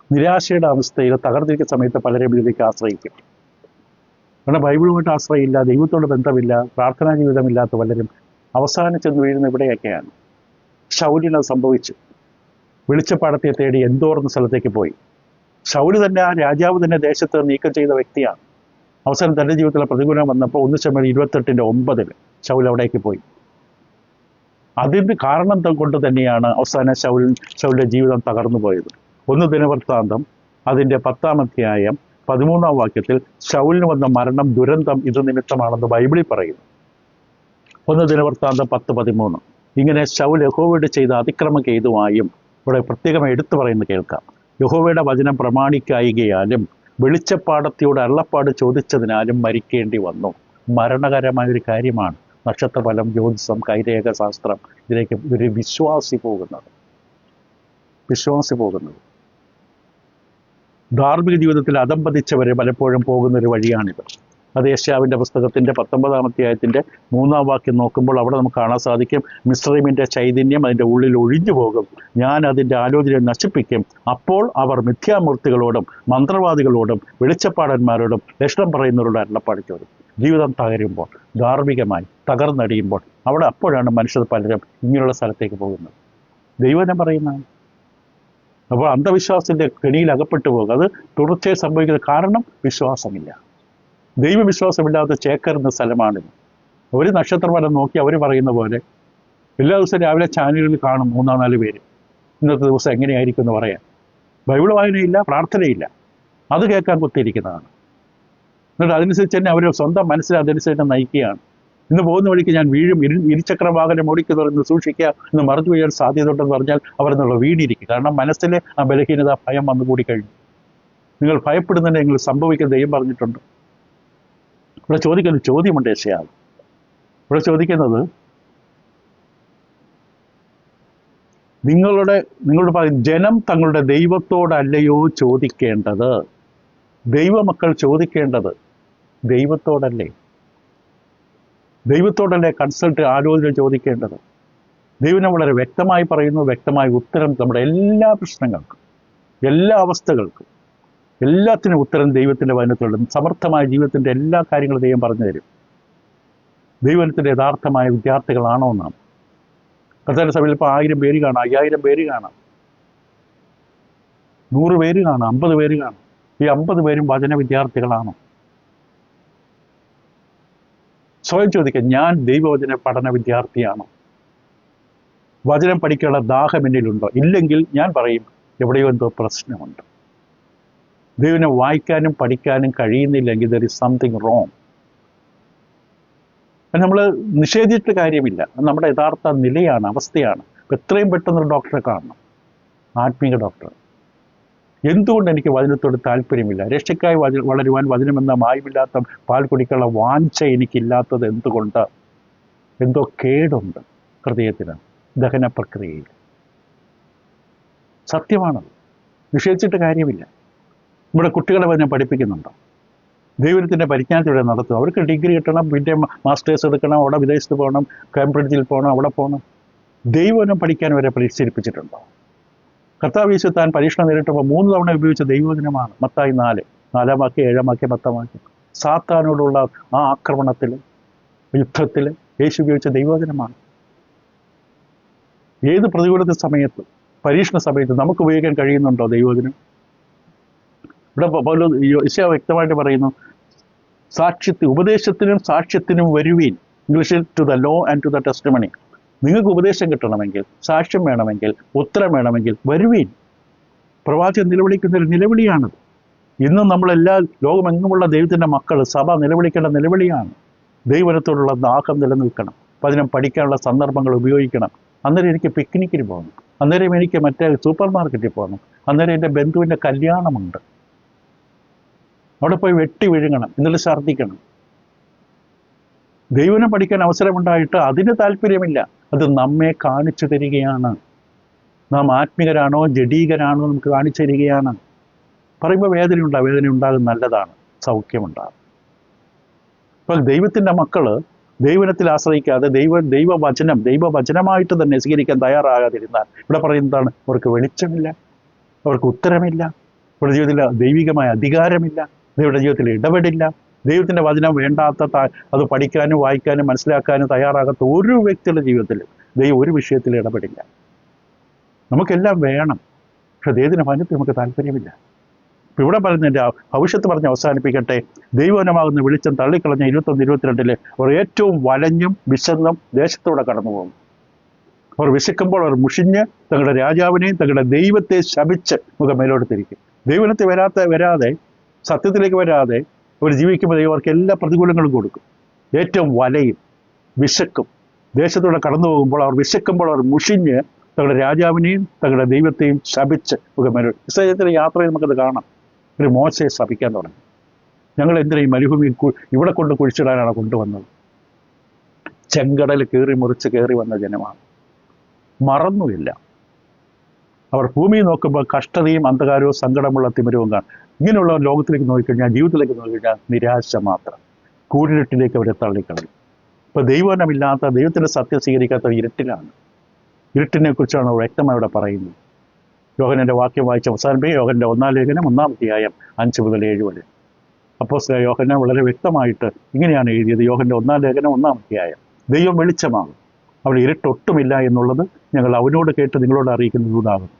നിരാശയുടെ അവസ്ഥയിൽ തകർന്നിരിക്കുന്ന സമയത്ത് പലരും ഇതിലേക്ക് ആശ്രയിക്കും. കാരണം ബൈബിളുമായിട്ട് ആശ്രയമില്ല, ദൈവത്തോട് ബന്ധമില്ല, പ്രാർത്ഥനാ ജീവിതമില്ലാത്ത പലരും അവസാനം ചെന്ന് വീഴുന്ന ഇവിടെയൊക്കെയാണ്. ശൗലിന് അത് സംഭവിച്ചു. വെളിച്ചപ്പാടത്തെ തേടി എന്തോർ എന്ന സ്ഥലത്തേക്ക് പോയി. ശൗല് തന്നെ, ആ രാജാവ് തന്നെ ദേശത്ത് നീക്കം ചെയ്ത വ്യക്തിയാണ്. അവസാനം തൻ്റെ ജീവിതത്തിലെ പ്രതികൂലം വന്നപ്പോൾ 1 ശമൂവേൽ 28:9 ശൗൽ അവിടേക്ക് പോയി. അതിൻ്റെ കാരണം കൊണ്ട് തന്നെയാണ് അവസാന ശൗലിൻ്റെ ജീവിതം തകർന്നു പോയത്. 1 ദിനവൃത്താന്തം അതിൻ്റെ 10-ാം അധ്യായം 13-ാം വാക്യത്തിൽ ശൗലിന് വന്ന മരണം ദുരന്തം ഇത് നിമിത്തമാണെന്ന് ബൈബിളിൽ പറയുന്നു. 1 ദിനവൃത്താന്തം 10:13. ഇങ്ങനെ ശൗൽ യഹോവയോട് ചെയ്ത അതിക്രമം ഹേതുവായും, ഇവിടെ പ്രത്യേകമായി എടുത്തു പറയുന്നത് കേൾക്കാം, യഹോവയുടെ വചനം പ്രമാണിക്കായികയാലും വെളിച്ചപ്പാടത്തിയോട് അരുളപ്പാട് ചോദിച്ചതിനാലും മരിക്കേണ്ടി വന്നു. മരണകരമായൊരു കാര്യമാണ് നക്ഷത്രഫലം, ജ്യോതിഷം, കൈരേഖ ശാസ്ത്രം, ഇതിലേക്ക് ഒരു വിശ്വാസി പോകുന്നത്. ധാർമ്മിക ജീവിതത്തിൽ അധംപതിച്ചവരെ പലപ്പോഴും പോകുന്നൊരു വഴിയാണിത്. അത് യെശയ്യാവിൻ്റെ പുസ്തകത്തിൻ്റെ 19-ാം അധ്യായത്തിൻ്റെ 3-ാം വാക്യം നോക്കുമ്പോൾ അവിടെ നമുക്ക് കാണാൻ സാധിക്കും, മിസ്രയീമിൻ്റെ ചൈതന്യം അതിൻ്റെ ഉള്ളിൽ ഒഴിഞ്ഞു പോകും, ഞാൻ അതിൻ്റെ ആലോചനയെ നശിപ്പിക്കും, അപ്പോൾ അവർ മിഥ്യാമൂർത്തികളോടും മന്ത്രവാദികളോടും വെളിച്ചപ്പാടന്മാരോടും ലക്ഷണം പറയുന്നവരോട് അരുളപ്പാട് ചോദിക്കും. ജീവിതം തകരുമ്പോൾ, ധാർമ്മികമായി തകർന്നടിയുമ്പോൾ അപ്പോഴാണ് മനുഷ്യർ പലരും ഇങ്ങനെയുള്ള സ്ഥലത്തേക്ക് പോകുന്നത്. ദൈവം പറയുന്നതാണ്. അപ്പോൾ അന്ധവിശ്വാസത്തിൻ്റെ കെണിയിൽ അകപ്പെട്ടു പോകുക, അത് തുടർച്ചയായി സംഭവിക്കുന്നത് കാരണം വിശ്വാസമില്ല. ദൈവവിശ്വാസമില്ലാത്ത ചേക്കറുന്ന സ്ഥലമാണിത്. ഒരു നക്ഷത്രഫലം നോക്കി അവർ പറയുന്ന പോലെ എല്ലാ ദിവസവും രാവിലെ ചാനലുകളിൽ കാണും 3-4 പേര് ഇന്നത്തെ ദിവസം എങ്ങനെയായിരിക്കും എന്ന് പറയാൻ. ബൈബിൾ വായനയില്ല, പ്രാർത്ഥനയില്ല, അത് കേൾക്കാൻ കുത്തിയിരിക്കുന്നതാണ്. എന്നിട്ട് അതനുസരിച്ച് തന്നെ അവർ സ്വന്തം മനസ്സിൽ അതനുസരിച്ച് നയിക്കുകയാണ്. ഇന്ന് പോകുന്ന വഴിക്ക് ഞാൻ വീഴും, ഇരുചക്ര വാഹനം ഓടിക്കുന്നവരെന്ന് സൂക്ഷിക്കുക, ഇന്ന് മറിഞ്ഞു വീഴാൻ സാധ്യതയുണ്ടെന്ന് പറഞ്ഞാൽ അവരെന്നുള്ള വീണിരിക്കും. കാരണം മനസ്സിലെ ആ ബലഹീനത, ഭയം വന്നുകൂടി കഴിഞ്ഞു. നിങ്ങൾ ഭയപ്പെടുന്നുണ്ടെങ്കിൽ സംഭവിക്കുന്ന ദൈവം പറഞ്ഞിട്ടുണ്ട്. ഇവിടെ ചോദിക്കുന്ന ചോദ്യമുണ്ട് യെശയ്യാവ്. ഇവിടെ ചോദിക്കുന്നത്, നിങ്ങളോട് പറയും, ജനം തങ്ങളുടെ ദൈവത്തോടല്ലയോ ചോദിക്കേണ്ടത്? ദൈവമക്കൾ ചോദിക്കേണ്ടത് ദൈവത്തോടല്ലേ? ദൈവത്തോടല്ലേ കൺസൾട്ട്, ആലോചന ചോദിക്കേണ്ടത്? ദൈവം വളരെ വ്യക്തമായി പറയുന്നു, വ്യക്തമായ ഉത്തരം നമ്മുടെ എല്ലാ പ്രശ്നങ്ങൾക്കും, എല്ലാ അവസ്ഥകൾക്കും, എല്ലാത്തിനും ഉത്തരം ദൈവത്തിൻ്റെ വചനത്തിലുണ്ട്. സമർത്ഥമായ ജീവിതത്തിൻ്റെ എല്ലാ കാര്യങ്ങളും ദൈവം പറഞ്ഞു തരും. ദൈവത്തിൻ്റെ യഥാർത്ഥമായ വിദ്യാർത്ഥികളാണോ നാം? കർത്താവിൻ്റെ സഭയിൽ ഇപ്പോൾ 1000 പേര് കാണാം, 5000 പേര് കാണാം, 100 പേര് കാണാം, 50 പേര് കാണാം. ഈ 50 പേരും വചന വിദ്യാർത്ഥികളാണോ? സ്വയം ചോദിക്കാം, ഞാൻ ദൈവവചന പഠന വിദ്യാർത്ഥിയാണോ? വചനം പഠിക്കാനുള്ള ദാഹം എന്നിലുണ്ടോ? ഇല്ലെങ്കിൽ ഞാൻ പറയും, എവിടെയോ എന്തോ പ്രശ്നമുണ്ട്. ദൈവനെ വായിക്കാനും പഠിക്കാനും കഴിയുന്നില്ലെങ്കിൽ ദർ ഈസ് സംതിങ് റോങ്. നമ്മൾ നിഷേധിച്ചിട്ട് കാര്യമില്ല, നമ്മുടെ യഥാർത്ഥ നിലയാണ്, അവസ്ഥയാണ്. എത്രയും പെട്ടെന്ന് ഡോക്ടറെ കാണണം, ആത്മീയ ഡോക്ടർ. എന്തുകൊണ്ട് എനിക്ക് വചനത്തോട് താല്പര്യമില്ല? രക്ഷയ്ക്കായി വളരുവാൻ വചനമെന്ന മായമില്ലാത്ത പാൽ കുടിക്കുള്ള വാഞ്ച എനിക്കില്ലാത്തത് എന്തുകൊണ്ട്? എന്തോ കേടുണ്ട് ഹൃദയത്തിന്, ദഹന പ്രക്രിയയിൽ. സത്യമാണത്, നിഷേധിച്ചിട്ട് കാര്യമില്ല. ഇവിടെ കുട്ടികളെ വചനം പഠിപ്പിക്കുന്നുണ്ടോ? ദൈവത്തിൻ്റെ പരിജ്ഞാനത്തിലൂടെ നടത്തും. അവർക്ക് ഡിഗ്രി കിട്ടണം, പിന്നെ മാസ്റ്റേഴ്സ് എടുക്കണം, അവിടെ വിദേശത്ത് പോകണം, കേംബ്രിഡ്ജിൽ പോകണം, അവിടെ പോകണം. ദൈവവചനം പഠിക്കാൻ വരെ പരിശീലിപ്പിച്ചിട്ടുണ്ടോ? കർത്താവ് യേശു താൻ പരീക്ഷണം നേരിട്ടപ്പോൾ 3 തവണ ഉപയോഗിച്ച ദൈവവചനമാണ്. മത്തായി 4-ാം വാക്യം, 7-ാം വാക്യം, 10-ാം വാക്യം. സാത്താനോടുള്ള ആ ആക്രമണത്തിൽ, യുദ്ധത്തിൽ യേശു ഉപയോഗിച്ച ദൈവവചനമാണ്. ഏത് പ്രതികൂലത്തെ സമയത്ത്, പരീക്ഷണ സമയത്ത് നമുക്ക് ഉപയോഗിക്കാൻ കഴിയുന്നുണ്ടോ ദൈവവചനം? ഇവിടെ യെശയ്യാവ് വ്യക്തമായിട്ട് പറയുന്നു, ഉപദേശത്തിനും സാക്ഷ്യത്തിനും വരുവീൻ. ഇംഗ്ലീഷിൽ to the law and to the testimony. നിങ്ങൾക്ക് ഉപദേശം കിട്ടണമെങ്കിൽ, സാക്ഷ്യം വേണമെങ്കിൽ, ഉത്തരം വേണമെങ്കിൽ വരുവീൻ. പ്രവാചകൻ നിലവിളിക്കുന്നൊരു നിലവിളിയാണത്. ഇന്നും നമ്മളെല്ലാ ലോകമെങ്ങുമുള്ള ദൈവത്തിൻ്റെ മക്കൾ, സഭ നിലവിളിക്കേണ്ട നിലവിളിയാണ്. ദൈവത്തോടുള്ള ദാഹം നിലനിൽക്കണം, വചനം പഠിക്കാനുള്ള സന്ദർഭങ്ങൾ ഉപയോഗിക്കണം. അന്നേരം എനിക്ക് പിക്നിക്കിന് പോകണം, അന്നേരം എനിക്ക് മറ്റേ സൂപ്പർ മാർക്കറ്റിൽ പോകണം, അന്നേരം എൻ്റെ ബന്ധുവിൻ്റെ കല്യാണമുണ്ട്, അവിടെ പോയി വെട്ടി വിഴുങ്ങണം, എന്നിട്ട് ഛർദ്ദിക്കണം. ദൈവനെ പഠിക്കാൻ അവസരമുണ്ടായിട്ട് അതിന് താല്പര്യമില്ല. അത് നമ്മെ കാണിച്ചു തരികയാണ്. നാം ആത്മികരാണോ ജഡീകരാണോ നമുക്ക് കാണിച്ചു തരികയാണ്. പറയുമ്പോൾ വേദന ഉണ്ടാകും, നല്ലതാണ്, സൗഖ്യമുണ്ടാകും. അപ്പോൾ ദൈവത്തിൻ്റെ മക്കൾ ദൈവനത്തിൽ ആശ്രയിക്കാതെ ദൈവവചനമായിട്ട് തന്നെ സ്വീകരിക്കാൻ തയ്യാറാകാതിരുന്നാൽ, ഇവിടെ പറയുന്നതാണ്, അവർക്ക് വെളിച്ചമില്ല, അവർക്ക് ഉത്തരമില്ല, അവരുടെ ജീവിതത്തിൽ ദൈവികമായ അധികാരമില്ല, ദൈവയുടെ ജീവിതത്തിൽ ഇടപെടില്ല. ദൈവത്തിൻ്റെ വചനം വേണ്ടാത്ത, അത് പഠിക്കാനും വായിക്കാനും മനസ്സിലാക്കാനും തയ്യാറാകാത്ത ഒരു വ്യക്തിയുടെ ജീവിതത്തിൽ ദൈവം ഒരു വിഷയത്തിൽ ഇടപെടില്ല. നമുക്കെല്ലാം വേണം, പക്ഷെ ദൈവത്തിൻ്റെ വചനത്തിൽ നമുക്ക് താല്പര്യമില്ല. ഇപ്പം ഇവിടെ പറയുന്നതിൻ്റെ ഭവിഷ്യത്ത് പറഞ്ഞ് അവസാനിപ്പിക്കട്ടെ. ദൈവവചനമാകുന്ന വെളിച്ചം തള്ളിക്കളഞ്ഞ 21-22 അവർ ഏറ്റവും വലഞ്ഞും വിശന്നും ദേശത്തൂടെ കടന്നു പോകും. അവർ വിശക്കുമ്പോൾ അവർ മുഷിഞ്ഞ് തങ്ങളുടെ രാജാവിനെയും തങ്ങളുടെ ദൈവത്തെ ശപിച്ച് മുഖമേലോട്ട് തിരിക്കും. ദൈവനത്തെ വരാതെ സത്യത്തിലേക്ക് വരാതെ അവർ ജീവിക്കുമ്പോൾ ദൈവം അവർക്ക് എല്ലാ പ്രതികൂലങ്ങളും കൊടുക്കും. ഏറ്റവും വലയും വിശക്കും. ദേശത്തൂടെ കടന്നു പോകുമ്പോൾ അവർ വിശക്കുമ്പോൾ അവർ മുഷിഞ്ഞ് തങ്ങളുടെ രാജാവിനെയും തങ്ങളുടെ ദൈവത്തെയും ശപിച്ച് മുഖമേലോട്ട്. ഇസ്രായേലിന്റെ യാത്രയിൽ നമുക്കത് കാണാം. ഒരു മോശയെ ശപിക്കാൻ തുടങ്ങി. ഞങ്ങൾ എന്തിനാ ഈ മരുഭൂമിയിൽ ഇവിടെ കൊണ്ട് കുഴിച്ചിടാനാണ് കൊണ്ടുവന്നത്? ചെങ്കടൽ മുറിച്ച് കയറി വന്ന ജനമാണ്. മറന്നുമില്ല. അവർ ഭൂമിയിൽ നോക്കുമ്പോൾ കഷ്ടതയും അന്ധകാരവും സങ്കടമുള്ള തിമിരവും കാണും. ഇങ്ങനെയുള്ള ലോകത്തിലേക്ക് നോക്കിക്കഴിഞ്ഞാൽ, ജീവിതത്തിലേക്ക് നോക്കിക്കഴിഞ്ഞാൽ നിരാശ മാത്രം. കൂരിരുട്ടിലേക്ക് അവരെ തള്ളിക്കളയും. ഇപ്പോൾ ദൈവനമില്ലാത്ത, ദൈവത്തിൻ്റെ സത്യം സ്വീകരിക്കാത്ത ഇരുട്ടിലാണ്. ഇരുട്ടിനെ കുറിച്ചാണ് വ്യക്തമായി ഇവിടെ പറയുന്നത്. യോഹന്നാന്റെ വാക്യം വായിച്ച് അവസാനിപ്പിക്കുക. യോഹന്നാന്റെ 1-ാം ലേഖനം 1-ാം അധ്യായം 5 മുതൽ 7 വരെ. അപ്പോസ്തലനായ യോഹന്നാൻ വളരെ വ്യക്തമായിട്ട് ഇങ്ങനെയാണ് എഴുതിയത്. യോഹന്നാന്റെ 1-ാം ലേഖനം 1-ാം അധ്യായം. ദൈവം വെളിച്ചമാകും, അവിടെ ഇരുട്ടൊട്ടുമില്ല എന്നുള്ളത് ഞങ്ങൾ അവനോട് കേട്ട് നിങ്ങളോട് അറിയിക്കുന്നതാകും.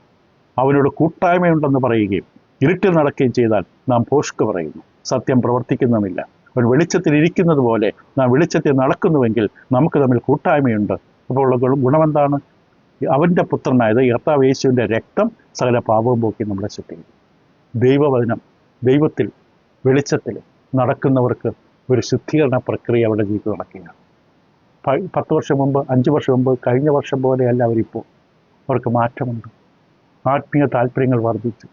അവനോട് കൂട്ടായ്മയുണ്ടെന്ന് പറയുകയും ഇരുട്ടിൽ നടക്കുകയും ചെയ്താൽ നാം ഭോഷ്ക് പറയുന്നു, സത്യം പ്രവർത്തിക്കുന്നുമില്ല. അവൻ വെളിച്ചത്തിൽ ഇരിക്കുന്നത് പോലെ നാം വെളിച്ചത്തിൽ നടക്കുന്നുവെങ്കിൽ നമുക്ക് തമ്മിൽ കൂട്ടായ്മയുണ്ട്. അപ്പോൾ ഉള്ള ഗുണമെന്താണ്? അവൻ്റെ പുത്രനായത് കർത്താവ് യേശുവിൻ്റെ രക്തം സകല പാപവും പോക്കി നമ്മളെ ശുദ്ധീകരിക്കും. ദൈവവചനം, ദൈവത്തിൽ വെളിച്ചത്തിൽ നടക്കുന്നവർക്ക് ഒരു ശുദ്ധീകരണ പ്രക്രിയ അവരുടെ ജീവിതത്തിൽ നടക്കുകയാണ്. 10 വർഷം മുമ്പ്, 5 വർഷം മുമ്പ്, കഴിഞ്ഞ വർഷം പോലെയല്ല അവരിപ്പോൾ. അവർക്ക് മാറ്റമുണ്ട്. ആത്മീയ താല്പര്യങ്ങൾ വർദ്ധിച്ചു.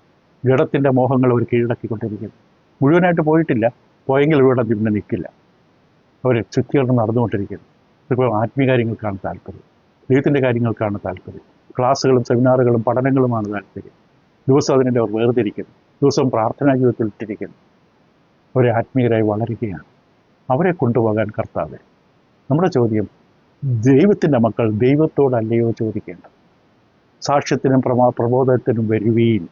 ജഡത്തിൻ്റെ മോഹങ്ങൾ അവർ കീഴടക്കിക്കൊണ്ടിരിക്കുന്നു. മുഴുവനായിട്ട് പോയിട്ടില്ല. പോയെങ്കിൽ ഇവിടെ പിന്നെ നിൽക്കില്ല. അവർ ശുദ്ധീകരണം നടന്നുകൊണ്ടിരിക്കുന്നു. ഇപ്പോൾ ആത്മീയ കാര്യങ്ങൾക്കാണ് താല്പര്യം, ദൈവത്തിൻ്റെ കാര്യങ്ങൾക്കാണ് താല്പര്യം. ക്ലാസ്സുകളും സെമിനാറുകളും പഠനങ്ങളുമാണ് താല്പര്യം. ദിവസം അതിനെ അവർ വേർതിരിക്കുന്നു. ദിവസം പ്രാർത്ഥനാ ജീവിതത്തിൽ ഇട്ടിരിക്കുന്നു. അവരെ ആത്മീയരായി വളരുകയാണ്. അവരെ കൊണ്ടുപോകാൻ കർത്താവേ. നമ്മുടെ ചോദ്യം, ദൈവത്തിൻ്റെ മക്കൾ ദൈവത്തോടല്ലയോ ചോദിക്കേണ്ടത്? സാക്ഷ്യത്തിനും പ്രബോധനത്തിനും വരുവീൻ.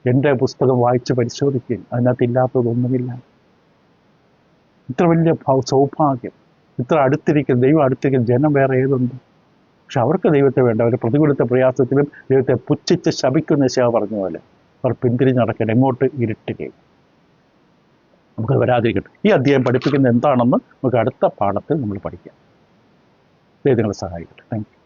എൻ്റെ പുസ്തകം വായിച്ച് പരിശോധിക്കുകയും അതിനകത്ത് ഇല്ലാത്തതൊന്നുമില്ല. ഇത്ര വലിയ സൗഭാഗ്യം, ഇത്ര അടുത്തിരിക്കും ദൈവം, അടുത്തിരിക്കും ജനം വേറെ ഏതുണ്ട്? പക്ഷെ അവർക്ക് ദൈവത്തെ വേണ്ട. അവർ പ്രതികൂലത്തെ പ്രയാസത്തിലും ദൈവത്തെ പുച്ഛിച്ച് ശപിക്കുന്ന ശേവ പറഞ്ഞ പോലെ അവർ പിന്തിരിഞ്ഞ് നടക്കണം. എങ്ങോട്ട്? ഇരുട്ടുകയും. നമുക്ക് വരാതിരിക്കട്ടെ. ഈ അധ്യായം പഠിപ്പിക്കുന്നത് എന്താണെന്ന് നമുക്ക് അടുത്ത പാഠത്തിൽ നമ്മൾ പഠിക്കാം. ദൈവം നിങ്ങളെ സഹായിക്കട്ടെ. Thank you.